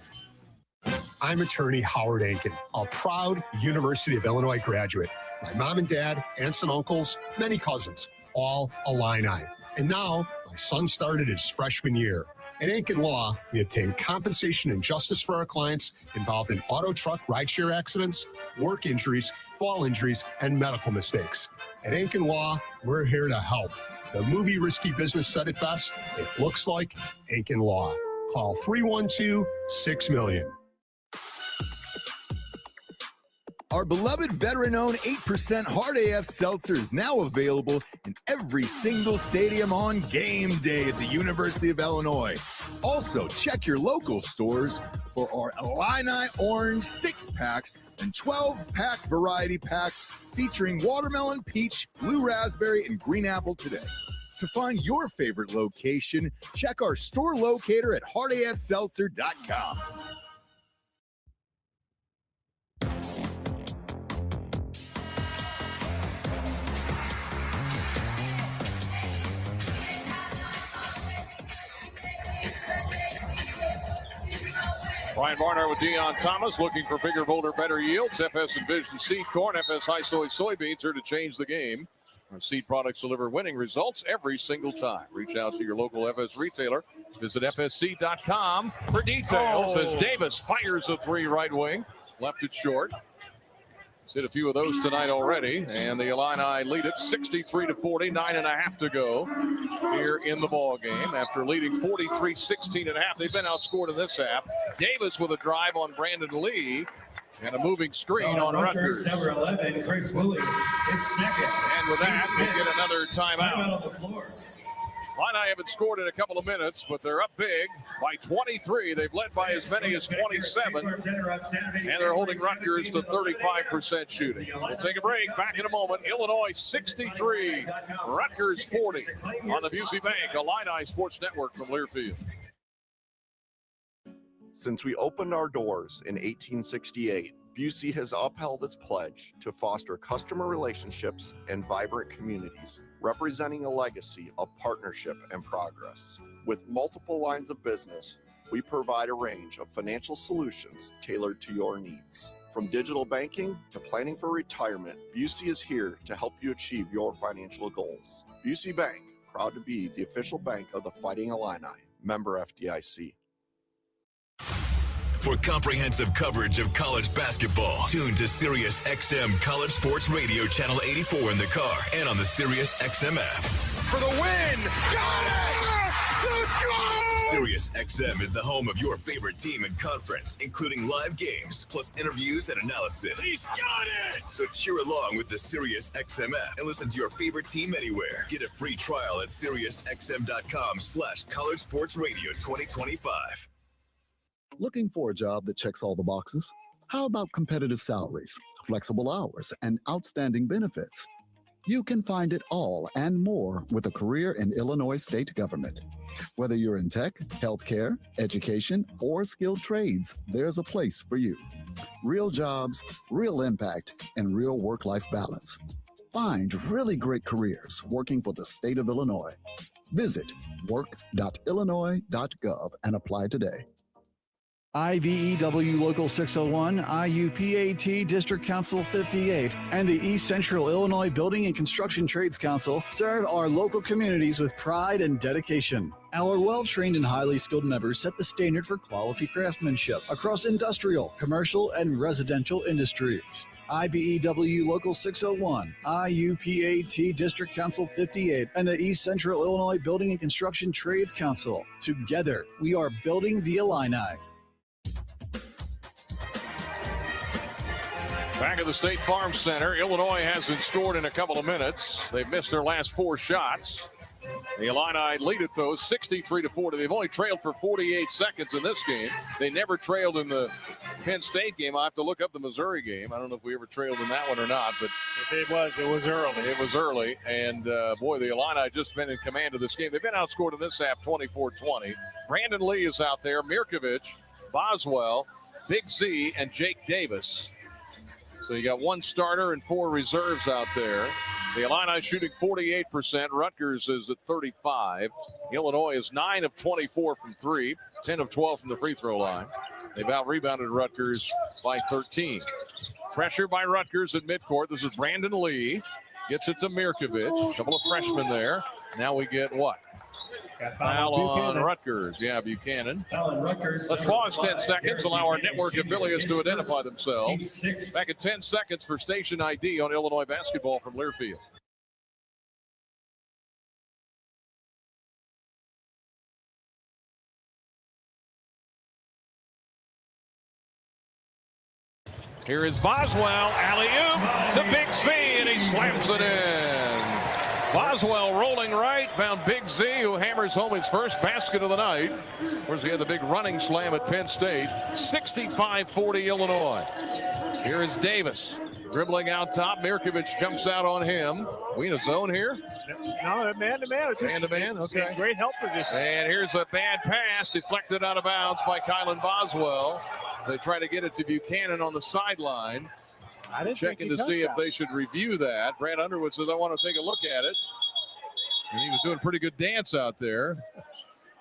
I'm attorney Howard Aiken, a proud University of Illinois graduate. My mom and dad, aunts and uncles, many cousins, all Illini. And now my son started his freshman year. At Aiken Law, we obtain compensation and justice for our clients involved in auto truck rideshare accidents, work injuries, fall injuries, and medical mistakes. At Aiken Law, we're here to help. The movie Risky Business said it best. It looks like Aiken Law. Call 312-6-million. Our beloved veteran-owned 8% Hard AF Seltzer is now available in every single stadium on game day at the University of Illinois. Also, check your local stores for our Illini Orange 6-packs and 12-pack variety packs featuring watermelon, peach, blue raspberry, and green apple today. To find your favorite location, check our store locator at hardafseltzer.com. Ryan Barnhart with Deion Thomas, looking for bigger, bolder, better yields. FS Envision Seed Corn, FS High Soy Soybeans are to change the game. Our seed products deliver winning results every single time. Reach out to your local FS retailer. Visit fsc.com for details as Davis fires a three right wing. Left it short. He's hit a few of those tonight already, and the Illini lead it 63-40, 9.5 to go here in the ball game. After leading 43-16 and a half, they've been outscored in this half. Davis with a drive on Brandon Lee and a moving screen on Rutgers. Number 11, Chris Woolley, is second. And with that, we get another timeout. Timeout on the floor. Illini haven't scored in a couple of minutes, but they're up big by 23. They've led by as many as 27, and they're holding Rutgers to 35% shooting. We'll take a break. Back in a moment. Illinois 63, Rutgers 40 on the Busey Bank Illini Sports Network from Learfield. Since we opened our doors in 1868, Busey has upheld its pledge to foster customer relationships and vibrant communities, representing a legacy of partnership and progress. With multiple lines of business, we provide a range of financial solutions tailored to your needs. From digital banking to planning for retirement, Busey is here to help you achieve your financial goals. Busey Bank, proud to be the official bank of the Fighting Illini. Member FDIC. For comprehensive coverage of college basketball, tune to Sirius XM College Sports Radio Channel 84 in the car and on the Sirius XM app. For the win! Got it! Let's go! Sirius XM is the home of your favorite team and conference, including live games, plus interviews and analysis. He's got it! So cheer along with the Sirius XM app and listen to your favorite team anywhere. Get a free trial at SiriusXM.com/College Sports Radio 2025. Looking for a job that checks all the boxes? How about competitive salaries, flexible hours, and outstanding benefits? You can find it all and more with a career in Illinois state government. Whether you're in tech, healthcare, education, or skilled trades, there's a place for you. Real jobs, real impact, and real work-life balance. Find really great careers working for the state of Illinois. Visit work.illinois.gov and apply today. IBEW Local 601, IUPAT District Council 58, and the East Central Illinois Building and Construction Trades Council serve our local communities with pride and dedication. Our well-trained and highly skilled members set the standard for quality craftsmanship across industrial, commercial, and residential industries. IBEW Local 601, IUPAT District Council 58, and the East Central Illinois Building and Construction Trades Council. Together, we are building the Illini. Back at the State Farm Center, Illinois hasn't scored in a couple of minutes. They've missed their last four shots. The Illini lead it, though, 63-40. They've only trailed for 48 seconds in this game. They never trailed in the Penn State game. I'll have to look up the Missouri game. I don't know if we ever trailed in that one or not, but if it was early. It was early, and boy, the Illini just been in command of this game. They've been outscored in this half 24-20. Brandon Lee is out there, Mirkovich, Boswell, Big Z, and Jake Davis. So you got one starter and four reserves out there. The Illini shooting 48%. Rutgers is at 35. Illinois is 9 of 24 from three, 10 of 12 from the free throw line. They've out-rebounded Rutgers by 13. Pressure by Rutgers at midcourt. This is Brandon Lee. Gets it to Mirkovich. A couple of freshmen there. Now we get what? Foul on Rutgers. Yeah, Buchanan. Let's pause 10 seconds. Allow our network affiliates to identify themselves. Back at 10 seconds for station ID on Illinois basketball from Learfield. Here is Boswell. Alley-oop to Big Z, and he slams it in. Boswell rolling right, found Big Z, who hammers home his first basket of the night. Whereas he had the big running slam at Penn State. 65-40 Illinois. Here is Davis. Dribbling out top. Mirkovich jumps out on him. We in a zone here? No, man-to-man. Man-to-man, okay. Great help position. And here's a bad pass deflected out of bounds by Kylan Boswell. They try to get it to Buchanan on the sideline. Checking to see if they should review that. Brad Underwood says, I want to take a look at it. And he was doing a pretty good dance out there.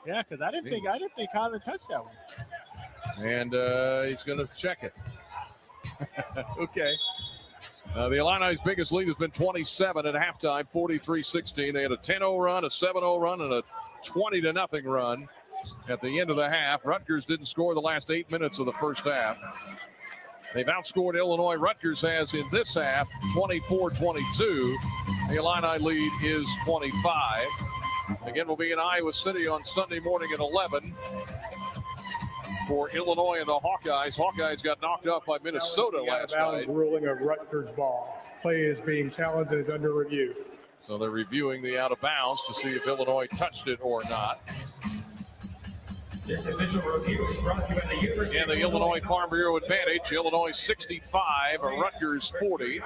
Yeah, because I didn't think Kylan touched that one. And he's going to check it. Okay. The Illini's biggest lead has been 27 at halftime, 43-16. They had a 10-0 run, a 7-0 run, and a 20-0 run at the end of the half. Rutgers didn't score the last 8 minutes of the first half. They've outscored Illinois. Rutgers has in this half 24-22. The Illini lead is 25. Again, we'll be in Iowa City on Sunday morning at 11 for Illinois and the Hawkeyes. Hawkeyes got knocked off by Minnesota last night. Ruling of Rutgers ball. Play is being challenged and is under review. So they're reviewing the out of bounds to see if Illinois touched it or not. This official review is brought to you by the University And the Illinois Farm Bureau advantage. Illinois 65, Rutgers 40.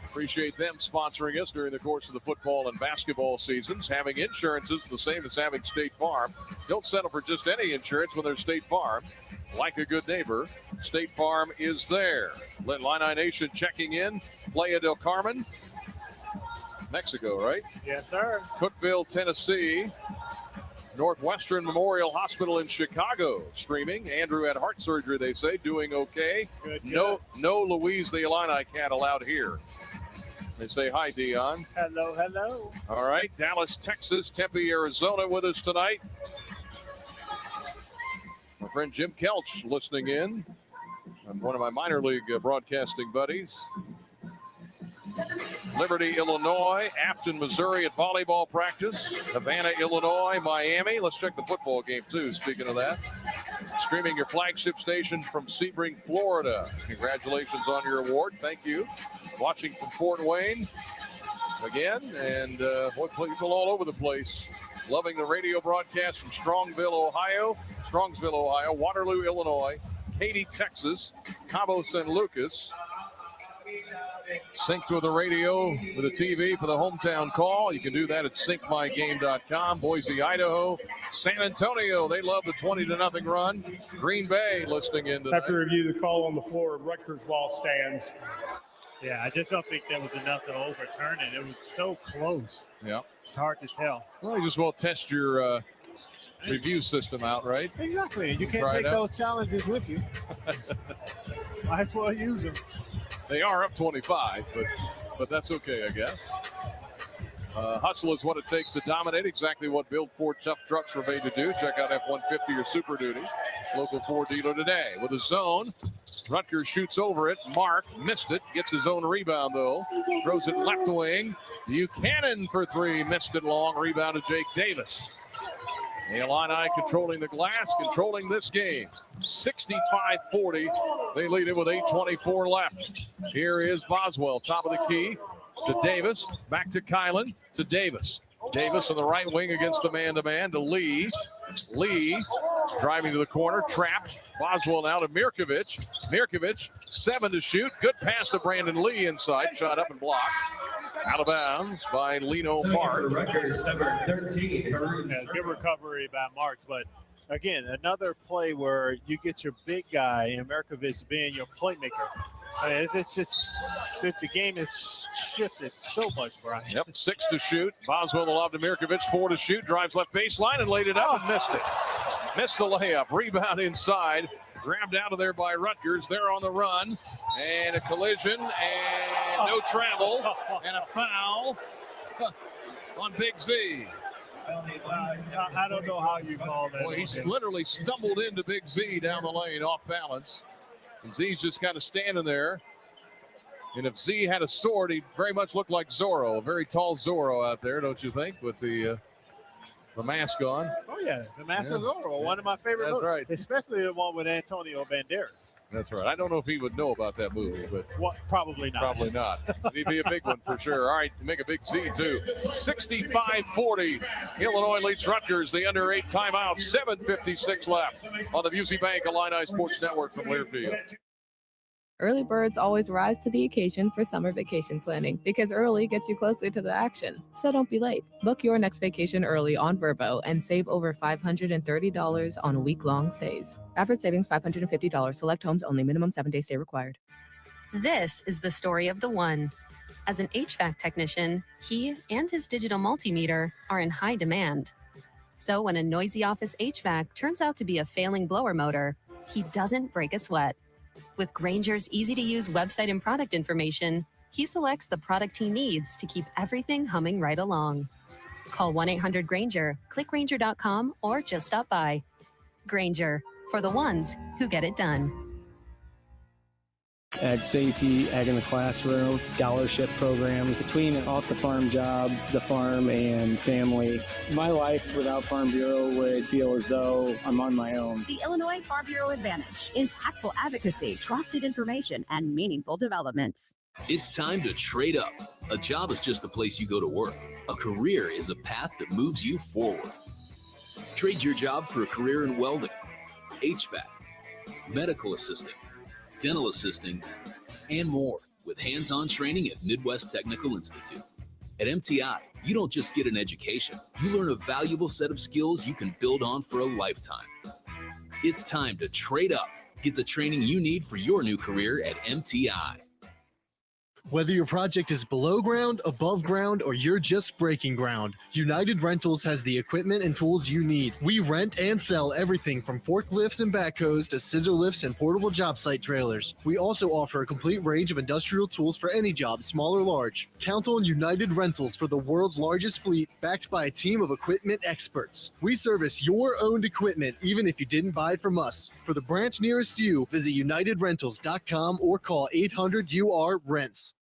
Appreciate them sponsoring us during the course of the football and basketball seasons. Having insurance is the same as having State Farm. Don't settle for just any insurance when there's State Farm. Like a good neighbor, State Farm is there. Illini Nation checking in. Playa del Carmen, Mexico, right? Yes, sir. Cookeville, Tennessee. Northwestern Memorial Hospital in Chicago streaming. Andrew had heart surgery, they say, doing okay. Good. No Louise the Illini cat allowed here. They say hi, Dion. Hello, hello. All right, Dallas, Texas, Tempe, Arizona with us tonight. My friend Jim Kelch listening in. I'm one of my minor league broadcasting buddies. Liberty, Illinois, Afton, Missouri at volleyball practice. Havana, Illinois, Miami. Let's check the football game, too, speaking of that. Streaming your flagship station from Sebring, Florida. Congratulations on your award. Thank you. Watching from Fort Wayne again. And people all over the place. Loving the radio broadcast from Strongsville, Ohio, Waterloo, Illinois, Katy, Texas, Cabo San Lucas. Sync to the radio with the TV for the hometown call. You can do that at syncmygame.com. Boise, Idaho, San Antonio. They love the 20-0 run. Green Bay listening in tonight. Have to review the call on the floor of Rutgers ball stands. Yeah, I just don't think there was enough to overturn it. It was so close. Yeah. It's hard to tell. Well, you just will test your review system out, right? Exactly. You can't take those challenges with you. Might as well use them. They are up 25, but that's okay, I guess. Hustle is what it takes to dominate, exactly what Build Ford tough trucks were made to do. Check out F-150 or Super Duty. Local Ford dealer today. With a zone, Rutgers shoots over it. Mark missed it, gets his own rebound, though. Throws it left wing. Buchanan for three, missed it long. Rebound to Jake Davis. The Illini controlling the glass, controlling this game. 65-40. They lead it with 8:24 left. Here is Boswell, top of the key to Davis. Back to Kylan, to Davis. Davis on the right wing against the man-to-man to Lee. Lee driving to the corner, trapped. Boswell now to Mirkovic. Mirkovic, 7 to shoot. Good pass to Brandon Lee inside. Shot up and blocked. Out of bounds by Lino Marks. Rutgers, number 13. Yeah, good recovery by Marks, but again, another play where you get your big guy in Mirkovic being your playmaker. I mean, it's just the game has shifted so much, Brian. Yep, 6 to shoot. Boswell allowed to Mirkovic, 4 to shoot. Drives left baseline and laid it up and missed it. Missed the layup. Rebound inside. Grabbed out of there by Rutgers. They're on the run. And a collision and no travel. And a foul on Big Z. I don't know how you call that. Well, he literally stumbled into Big Z down the lane off balance. And Z's just kind of standing there. And if Z had a sword, he'd very much look like Zorro. A very tall Zorro out there, don't you think, with the mask on? Oh, yeah, the mask of Zorro, one of my favorite That's movies, right. Especially the one with Antonio Banderas. That's right. I don't know if he would know about that movie, but probably not. Probably not. He'd be a big one for sure. All right, make a big Z too. 65-40. Illinois leads Rutgers. The under 8 timeout. 7:56 left on the Busey Bank Illini Sports Network from Learfield. Early birds always rise to the occasion for summer vacation planning because early gets you closer to the action. So don't be late. Book your next vacation early on Vrbo and save over $530 on week-long stays. Average savings $550. Select homes only. Minimum 7-day stay required. This is the story of the one. As an HVAC technician, he and his digital multimeter are in high demand. So when a noisy office HVAC turns out to be a failing blower motor, he doesn't break a sweat. With Grainger's easy-to-use website and product information, he selects the product he needs to keep everything humming right along. Call 1-800-GRAINGER, click Grainger.com, or just stop by. Grainger, for the ones who get it done. Ag safety, ag in the classroom, scholarship programs, between an off-the-farm job, the farm, and family. My life without Farm Bureau would feel as though I'm on my own. The Illinois Farm Bureau Advantage. Impactful advocacy, trusted information, and meaningful development. It's time to trade up. A job is just a place you go to work. A career is a path that moves you forward. Trade your job for a career in welding, HVAC, medical assisting, dental assisting, and more with hands-on training at Midwest Technical Institute. At MTI, you don't just get an education, you learn a valuable set of skills you can build on for a lifetime. It's time to trade up. Get the training you need for your new career at MTI. Whether your project is below ground, above ground, or you're just breaking ground, United Rentals has the equipment and tools you need. We rent and sell everything from forklifts and backhoes to scissor lifts and portable job site trailers. We also offer a complete range of industrial tools for any job, small or large. Count on United Rentals for the world's largest fleet, backed by a team of equipment experts. We service your owned equipment, even if you didn't buy it from us. For the branch nearest you, visit UnitedRentals.com or call 800-UR-RENTS.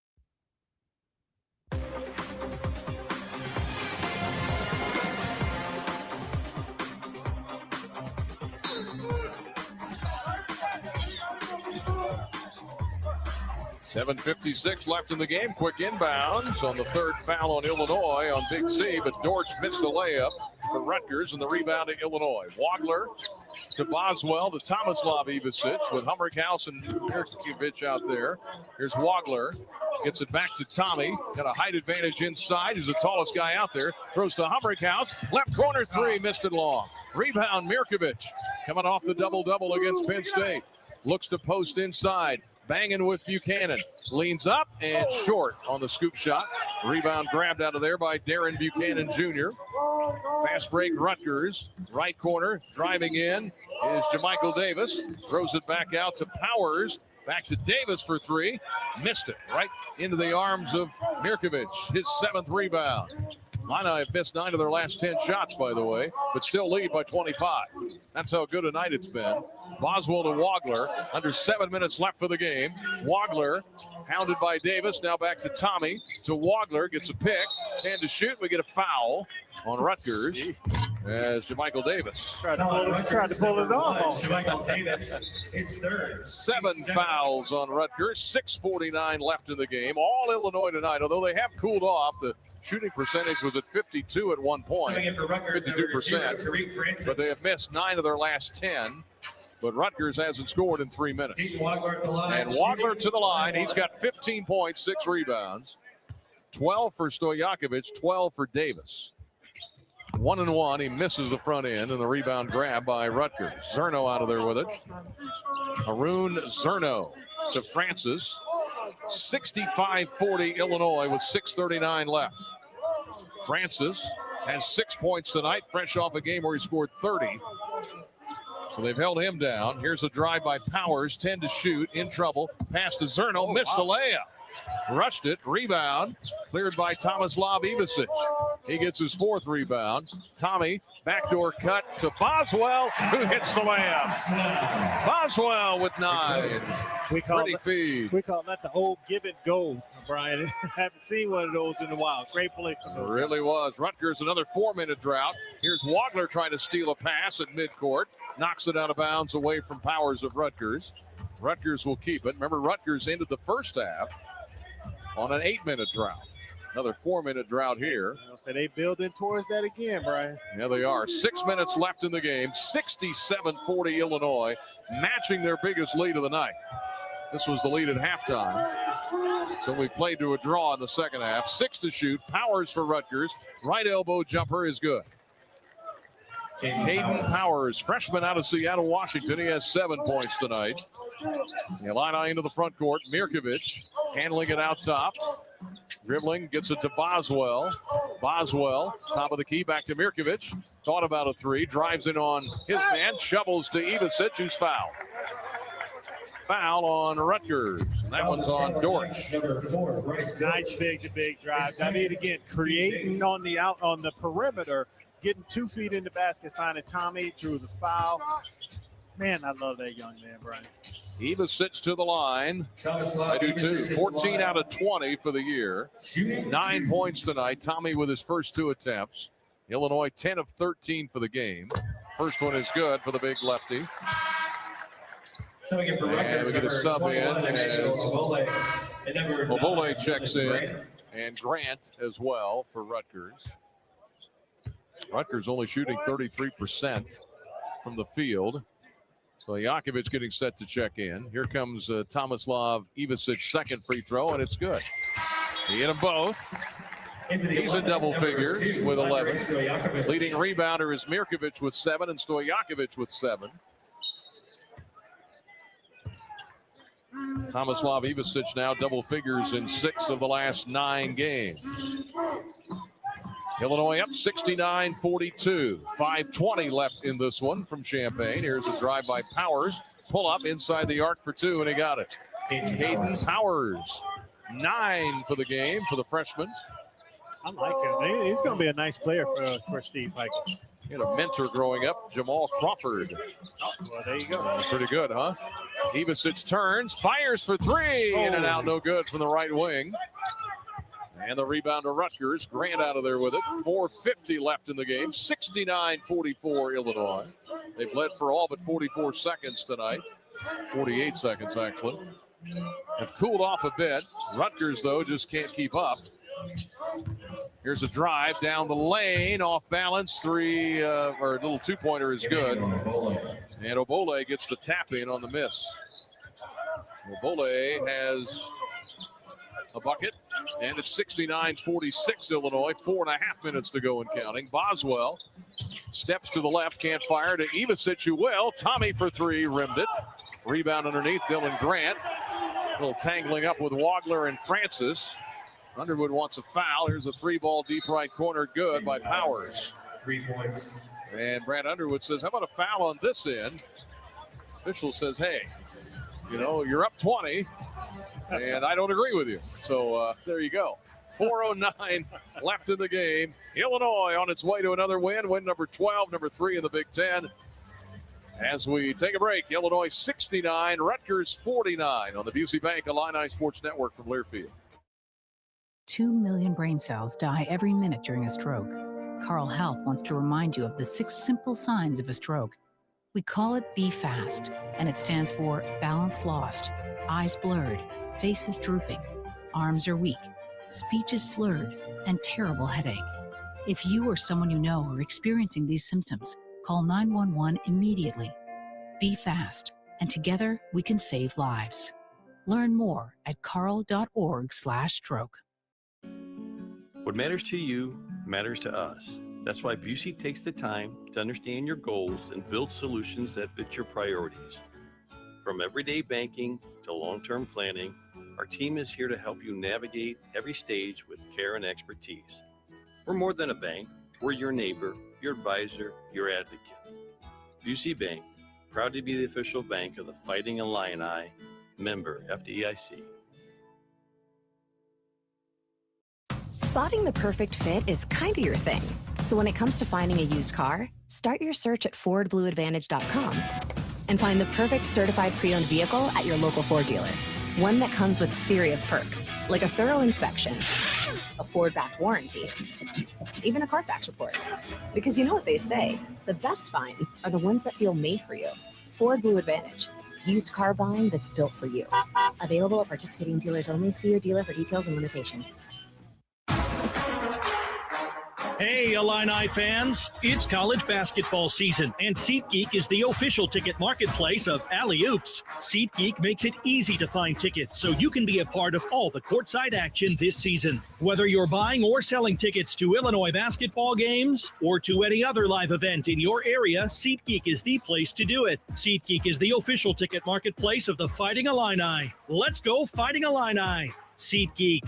$7:56 left in the game. Quick inbounds on the third foul on Illinois on Big C, but Dortch missed a layup for Rutgers, and the rebound to Illinois. Wagler to Boswell to Tomislav Ivicic with Humrichhouse and Mirkovic out there. Here's Wagler. Gets it back to Tommy. Got a height advantage inside. He's the tallest guy out there. Throws to Humrichhouse. Left corner three. Missed it long. Rebound Mirkovic. Coming off the double-double against Penn State. Looks to post inside. Banging with Buchanan. Leans up and short on the scoop shot. Rebound grabbed out of there by Darren Buchanan Jr. Fast break Rutgers. Right corner. Driving in is Jamichael Davis. Throws it back out to Powers. Back to Davis for three. Missed it right into the arms of Mirkovic. His seventh rebound. Illini have missed 9 of their last 10 shots, by the way, but still lead by 25. That's how good a night it's been. Boswell to Wagler. Under 7 minutes left for the game. Wagler hounded by Davis. Now back to Tommy. To Wagler. Gets a pick. And to shoot. We get a foul on Rutgers as Jamichael Davis. Tried to pull his arm off. Jamichael Davis is third. 7 fouls on Rutgers. 6:49 left in the game. All Illinois tonight. Although they have cooled off, the shooting percentage was at 52 at one point. 52%. But they have missed 9 of their last 10. But Rutgers hasn't scored in 3 minutes. And Wagler to the line. He's got 15 points, 6 rebounds. 12 for Stojakovic, 12 for Davis. 1-1. He misses the front end, and the rebound grab by Rutgers. Zerno out of there with it. Haroon Zerno to Francis. 65-40 Illinois with 6:39 left. Francis has 6 points tonight, fresh off a game where he scored 30. So they've held him down. Here's a drive by Powers, 10 to shoot, in trouble. Pass to Zerno, missed the layup. Rushed it, rebound, cleared by Tomislav Ivicic. He gets his 4th rebound. Tommy, backdoor cut to Boswell, who hits the layup. Boswell with 9. We call that the old give it go, Brian. Haven't seen one of those in a while. Great play from those. It really was. Rutgers, another 4-minute drought. Here's Wagler trying to steal a pass at midcourt. Knocks it out of bounds away from Powers of Rutgers. Rutgers will keep it. Remember, Rutgers ended the first half on an 8-minute drought. Another 4-minute drought here. So they building towards that again, Brian. Yeah, they are. 6 minutes left in the game. 67-40 Illinois, matching their biggest lead of the night. This was the lead at halftime. So we played to a draw in the second half. 6 to shoot. Powers for Rutgers. Right elbow jumper is good. Hayden Powers, freshman out of Seattle, Washington. He has 7 points tonight. The Illini into the front court. Mirkovic handling it out top. Dribbling, gets it to Boswell. Boswell, top of the key, back to Mirkovic. Thought about a three, drives in on his man, shovels to Ivasic, who's fouled. Foul on Rutgers. And that one's on Dort. Nice big drive. I mean, again, creating on the perimeter, getting 2 feet in the basket, finding Tommy, drew the foul. Man, I love that young man, Brian. Ivasic to the line. I do too. 14 out of 20 for the year. 9 points tonight. Tommy with his first 2 attempts. Illinois 10 of 13 for the game. First one is good for the big lefty. So we get and we get a sub in as Obole checks in, and Grant as well for Rutgers. Rutgers only shooting 33% from the field. So Jakovic getting set to check in. Here comes Tomislav Ivasic's second free throw, and it's good. He hit them both. He's in double figures with 11. Leading rebounder is Mirkovic with 7 and Stojakovic with 7. Tomislav Ivasic now double figures in 6 of the last 9 games. Illinois up 69-42. 5:20 left in this one from Champaign. Here's a drive by Powers. Pull up inside the arc for 2, and he got it. Hayden Powers, 9 for the game for the freshman. I like him. He's going to be a nice player for Steve Piker. He had a mentor growing up, Jamal Crawford. Oh, well, there you go. Pretty good, huh? Ivasic turns, fires for 3, in and out, no good from the right wing. And the rebound to Rutgers. Grant out of there with it. 4:50 left in the game. 69-44 Illinois. They've led for all but 44 seconds tonight. 48 seconds, actually. Have cooled off a bit. Rutgers, though, just can't keep up. Here's a drive down the lane, off balance. Or a little 2-pointer is good. And Obole gets the tap in on the miss. Obole has a bucket, and it's 69-46 Illinois. 4.5 minutes to go and counting. Boswell steps to the left, can't fire to Ivasic, who will. Tommy for 3, rimmed it. Rebound underneath, Dylan Grant. A little tangling up with Wagler and Francis. Underwood wants a foul. Here's a 3-ball deep right corner, good by Powers. 3 points. And Brad Underwood says, how about a foul on this end? Official says, hey, you're up 20, and I don't agree with you. So there you go. 4:09 left in the game. Illinois on its way to another win number 12, number 3 in the Big Ten. As we take a break, Illinois 69, Rutgers 49 on the Busey Bank Illini Sports Network from Learfield. 2 million brain cells die every minute during a stroke. Carle Health wants to remind you of the 6 simple signs of a stroke. We call it Be Fast, and it stands for balance lost, eyes blurred, faces drooping, arms are weak, speech is slurred, and terrible headache. If you or someone you know are experiencing these symptoms, call 911 immediately. Be fast, and together we can save lives. Learn more at carle.org/stroke. What matters to you matters to us. That's why Busey takes the time to understand your goals and build solutions that fit your priorities. From everyday banking to long-term planning, our team is here to help you navigate every stage with care and expertise. We're more than a bank. We're your neighbor, your advisor, your advocate. Busey Bank, proud to be the official bank of the Fighting Illini, member FDIC. Spotting the perfect fit is kind of your thing. So when it comes to finding a used car, start your search at FordBlueAdvantage.com and find the perfect certified pre-owned vehicle at your local Ford dealer. One that comes with serious perks, like a thorough inspection, a Ford-backed warranty, even a Carfax report. Because you know what they say, the best finds are the ones that feel made for you. Ford Blue Advantage. Used car buying that's built for you. Available at participating dealers only. See your dealer for details and limitations. Hey, Illini fans, it's college basketball season, and SeatGeek is the official ticket marketplace of Alley Oops. SeatGeek makes it easy to find tickets so you can be a part of all the courtside action this season. Whether you're buying or selling tickets to Illinois basketball games or to any other live event in your area, SeatGeek is the place to do it. SeatGeek is the official ticket marketplace of the Fighting Illini. Let's go Fighting Illini. SeatGeek.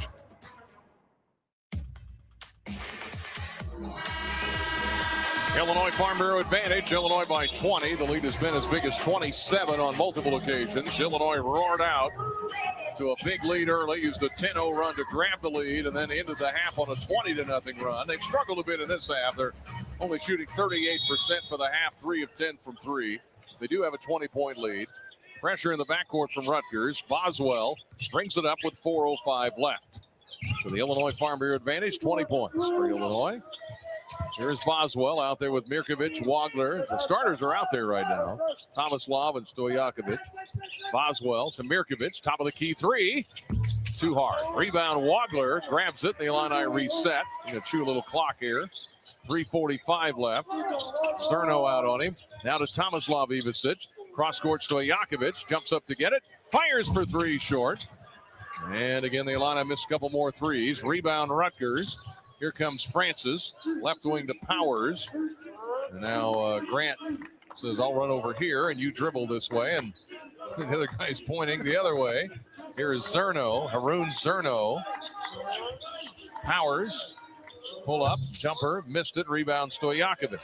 Illinois Farm Bureau advantage. Illinois by 20. The lead has been as big as 27 on multiple occasions. Illinois roared out to a big lead early, used a 10-0 run to grab the lead, and then ended the half on a 20-0 run. They've struggled a bit in this half. They're only shooting 38% for the half, 3 of 10 from 3. They do have a 20-point lead. Pressure in the backcourt from Rutgers. Boswell brings it up with 4:05 left. So the Illinois Farm Bureau advantage, 20 points for Illinois. Here's Boswell out there with Mirkovic, Wagler. The starters are out there right now. Tomislav and Stojakovic. Boswell to Mirkovic, top of the key 3. Too hard. Rebound, Wagler grabs it. The Illini reset. Going to chew a little clock here. 3:45 left. Cerno out on him. Now to Tomislav Ivicic. Cross court Stojakovic. Jumps up to get it. Fires for 3 short. And again, the Illini missed a couple more threes. Rebound, Rutgers. Here comes Francis, left wing to Powers. And now Grant says, I'll run over here, and you dribble this way. And the other guy's pointing the other way. Here is Cerno, Haroon Cerno. Powers, pull up, jumper, missed it, rebound Stojakovic.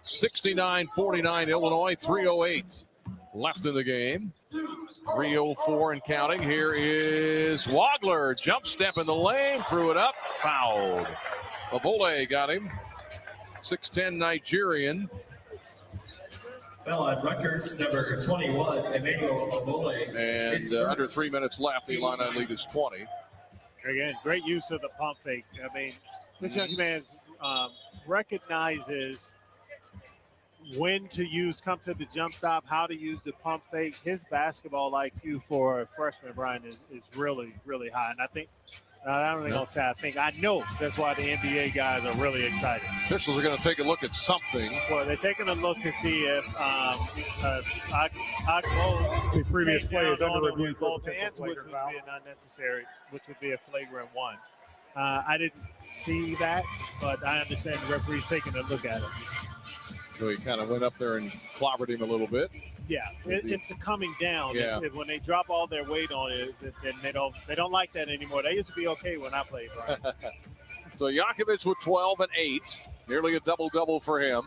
69-49 Illinois, 3:08 left in the game. 3:04 and counting. Here is Wagler. Jump step in the lane. Threw it up. Fouled. Obole got him. 6'10 Nigerian. Foul on Rutgers, number 21, Emmanuel Obole. And under 3 minutes left. The Illini lead is 20. Again, great use of the pump fake. I mean, this young man recognizes when to come to the jump stop, how to use the pump fake. His basketball IQ for a freshman, Brian, is really, really high. And I think, I don't think I know that's why the NBA guys are really excited. Officials are going to take a look at something. Well, they're taking a look to see if Akbo, the previous play is under review for both hands, which would be an unnecessary, which would be a flagrant 1. I didn't see that, but I understand the referee's taking a look at it. So he kind of went up there and clobbered him a little bit. Yeah, it's the coming down. Yeah. When they drop all their weight on it, then they don't like that anymore. They used to be okay when I played, Brian. So Jakovic with 12 and 8, nearly a double-double for him.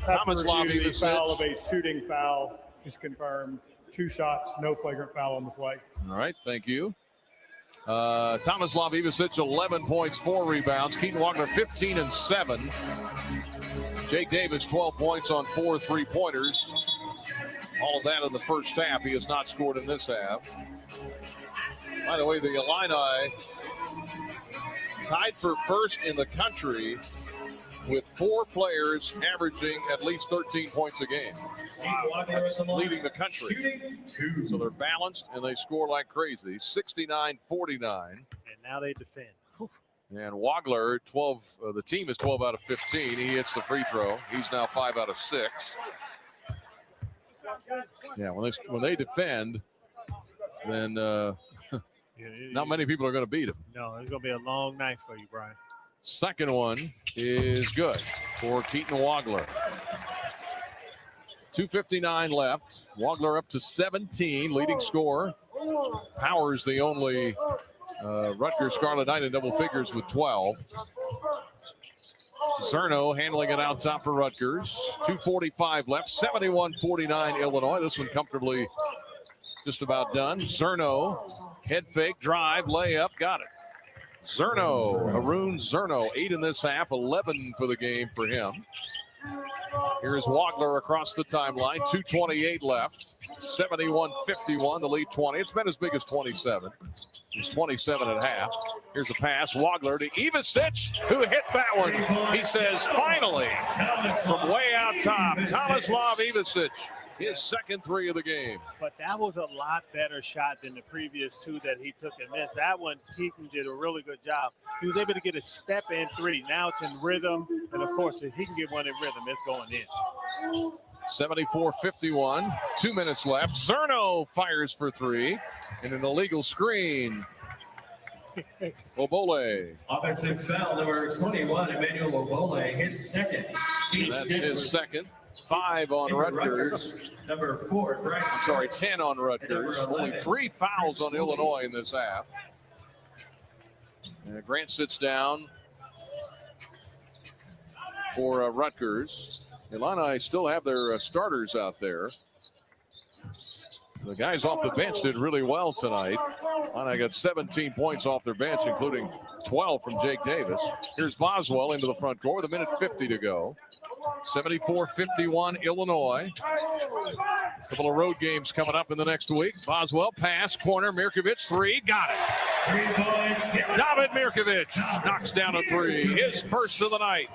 Tomislav the Ivicic. foul of a shooting foul is confirmed. 2 shots, no flagrant foul on the play. All right, thank you. Tomislav Ivicic, 11 points, 4 rebounds. Keaton Wagner, 15 and 7. Jake Davis, 12 points on 4 3-pointers. All of that in the first half. He has not scored in this half. By the way, the Illini tied for first in the country with 4 players averaging at least 13 points a game. That's leading the country. So they're balanced and they score like crazy. 69-49. And now they defend. And Wagler, the team is 12 out of 15. He hits the free throw. He's now 5 out of 6. Yeah, when they defend, then not many people are going to beat him. No, it's going to be a long night for you, Brian. Second one is good for Keaton Wagler. 2:59 left. Wagler up to 17, leading scorer. Powers the only Rutgers Scarlet Knight in double figures with 12. Cerno handling it out top for Rutgers. 2:45 left. 71-49 Illinois. This one comfortably just about done. Cerno, head fake, drive, layup, got it. Cerno, Haroon Cerno, 8 in this half, 11 for the game for him. Here's Wagler across the timeline. 2:28 left. 71-51, the lead 20. It's been as big as 27. It's 27 at half. Here's a pass. Wagler to Ivicic, who hit that one. He says, finally, from way out top, Tomislav Ivicic, his second 3 of the game. But that was a lot better shot than the previous 2 that he took and missed. That one, Keaton did a really good job. He was able to get a step-in 3. Now it's in rhythm. And, of course, if he can get one in rhythm, it's going in. 74-51, 2 minutes left. Cerno fires for 3, and an illegal screen. Obole. Offensive foul number 21, Emmanuel Obole, his second. That's his second. 5 on Rutgers. Number 4, Bryce. 10 on Rutgers. Only 3 fouls on Illinois in this half. And Grant sits down. for Rutgers. Illini still have their starters out there. The guys off the bench did really well tonight. Illini got 17 points off their bench, including 12 from Jake Davis. Here's Boswell into the front court with 1:50 to go. 74-51 Illinois. A couple of road games coming up in the next week. Boswell pass, corner, Mirkovic, three, got it. 3 points. David Mirkovic knocks down a three, his first of the night.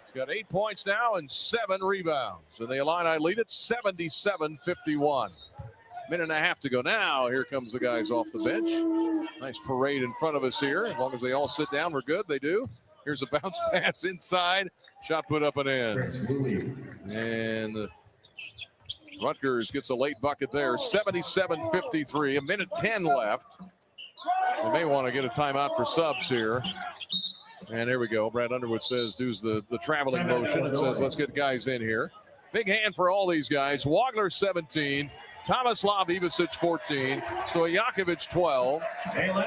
He's got 8 points now and 7 rebounds. And the Illini lead it 77-51. Minute and a half to go now. Here comes the guys off the bench. Nice parade in front of us here. As long as they all sit down, we're good. They do. Here's a bounce pass inside. Shot put up and in. And Rutgers gets a late bucket there. 77-53. A minute 10 left. They may want to get a timeout for subs here. And here we go. Brad Underwood says, does the traveling motion and says, let's get guys in here. Big hand for all these guys. Wagner 17. Tomislav Ivicic 14, Stojakovic 12.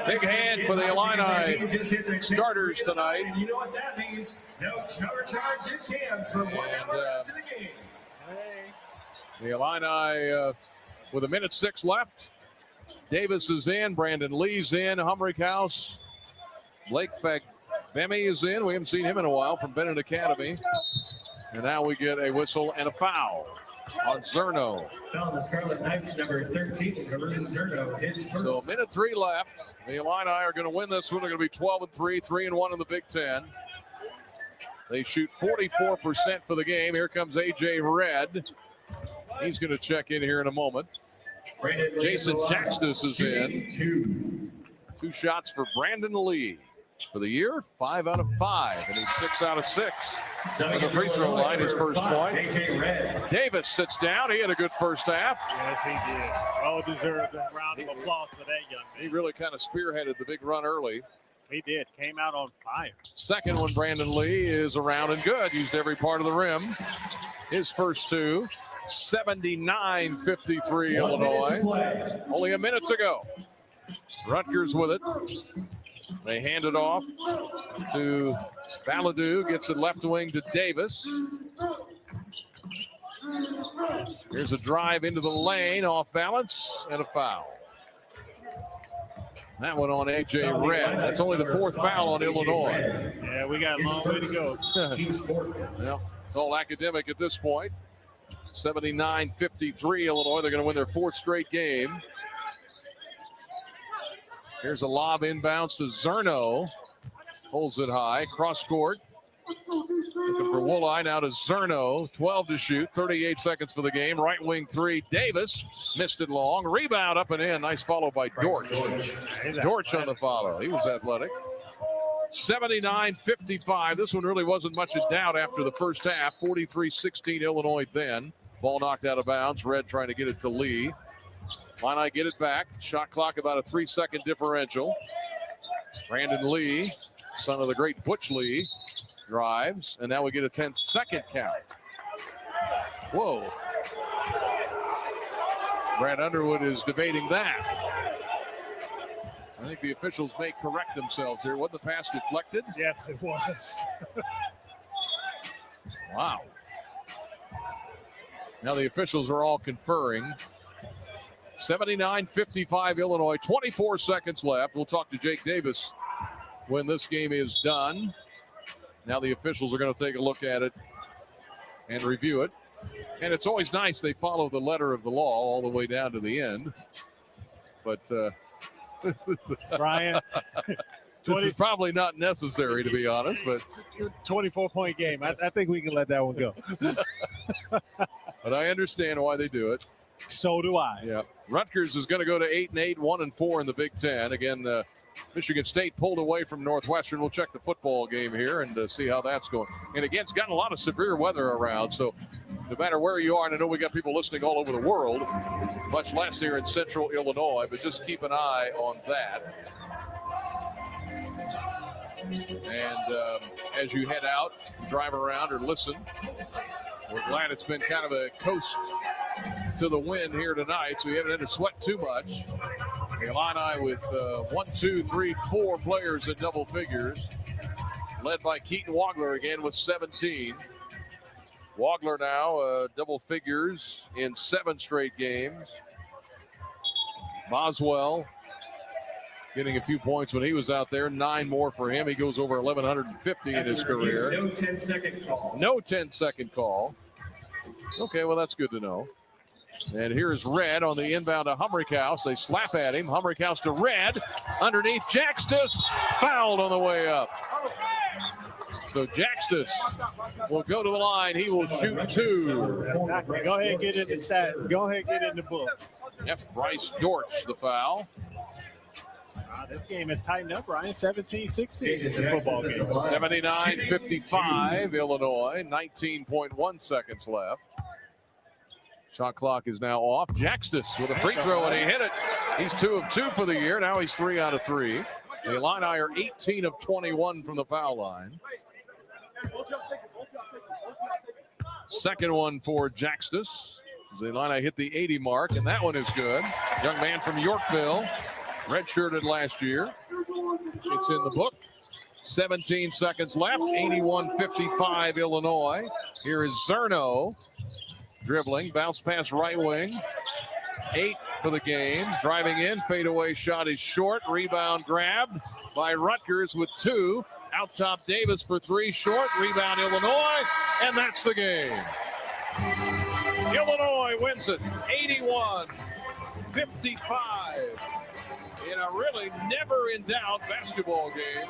Big hand for the Illini starters tonight. And you know what that means? No charge in cans for 1 hour after the game. The Illini with 1:06 left. Davis is in, Brandon Lee's in, Humrick House, Blake Fagbemi is in. We haven't seen him in a while from Bennett Academy. And now we get a whistle and a foul on Zerno. Foul on the Scarlet Knights, number 13, Kareem Zerno, his first. So 1:03 left. The Illini are going to win this one. They're going to be 12-3, 3-1 in the Big Ten. They shoot 44% for the game. Here comes A.J. Red. He's going to check in here in a moment. Jason Jaxtus is in. 2 shots for Brandon Lee. For the year, 5 out of 5, and he's 6 out of 6. On the free throw line, his first point. Davis sits down. He had a good first half. Yes, he did. Well deserved a round of applause for that young man. He really kind of spearheaded the big run early. He did. Came out on fire. Second one, Brandon Lee is around and good. Used every part of the rim. His first 2. 79-53 Illinois. Only a minute to go. Rutgers with it. They hand it off to Balladou. Gets it left wing to Davis. Here's a drive into the lane, off balance, and a foul. That one on A.J. Red. That's only the 4th foul on Illinois. Yeah, we got a long way to go. Well, it's all academic at this point. 79-53 Illinois. They're going to win their 4th straight game. Here's a lob inbounds to Zerno. Holds it high. Cross court. Looking for Wooleye. Now to Zerno. 12 to shoot. 38 seconds for the game. Right wing 3. Davis missed it long. Rebound up and in. Nice follow by Dortch. Dortch on the follow. He was athletic. 79-55. This one really wasn't much in doubt after the first half. 43-16 Illinois then. Ball knocked out of bounds. Red trying to get it to Lee. Illini get it back. Shot clock about a 3-second differential. Brandon Lee, son of the great Butch Lee, drives. And now we get a 10-second count. Whoa. Brad Underwood is debating that. I think the officials may correct themselves here. Wasn't the pass deflected? Yes, it was. Wow. Now the officials are all conferring. 79-55 Illinois, 24 seconds left. We'll talk to Jake Davis when this game is done. Now the officials are going to take a look at it and review it. And it's always nice they follow the letter of the law all the way down to the end. But Brian, this is probably not necessary, to be honest. But 24-point game. I think we can let that one go. But I understand why they do it. So do I. Yeah. Rutgers is going to go to 8-8, 1-4 in the Big Ten. Again, Michigan State pulled away from Northwestern. We'll check the football game here and see how that's going. And again, it's gotten a lot of severe weather around. So no matter where you are, and I know we got people listening all over the world, much less here in central Illinois, but just keep an eye on that. And as you head out, drive around or listen, we're glad it's been kind of a coast to the wind here tonight, so we haven't had to sweat too much. The Illini with 1, 2, 3, 4 players in double figures. led by Keaton Wagler again with 17. Wagler now double figures in 7 straight games. Boswell getting a few points when he was out there. 9 more for him. He goes over 1,150 in his career. No 10-second call. No 10-second call. Okay, well, that's good to know. And here's Red on the inbound to Humrickhouse. They slap at him. Humrickhouse to Red. Underneath Jaxtus. Fouled on the way up. So Jaxtus will go to the line. He will shoot 2. Go ahead and get in the stat. Go ahead and get in the book. Yep, Bryce Dortch, the foul. This game has tightened up, Ryan. 17-16 is the football game. 79-55, Illinois. 19.1 seconds left. Shot clock is now off. Jaxtus with a free throw, and he hit it. He's 2 of 2 for the year. Now he's 3 out of 3. The Illini are 18 of 21 from the foul line. Second one for Jaxtus. The Illini hit the 80 mark, and that one is good. Young man from Yorkville, redshirted last year. It's in the book. 17 seconds left. 81-55 Illinois. Here is Zerno. Dribbling, bounce pass right wing. 8 for the game. Driving in, fadeaway shot is short. Rebound grabbed by Rutgers with 2. Out top Davis for 3, short. Rebound Illinois, and that's the game. Illinois wins it 81-55 in a really never in doubt basketball game.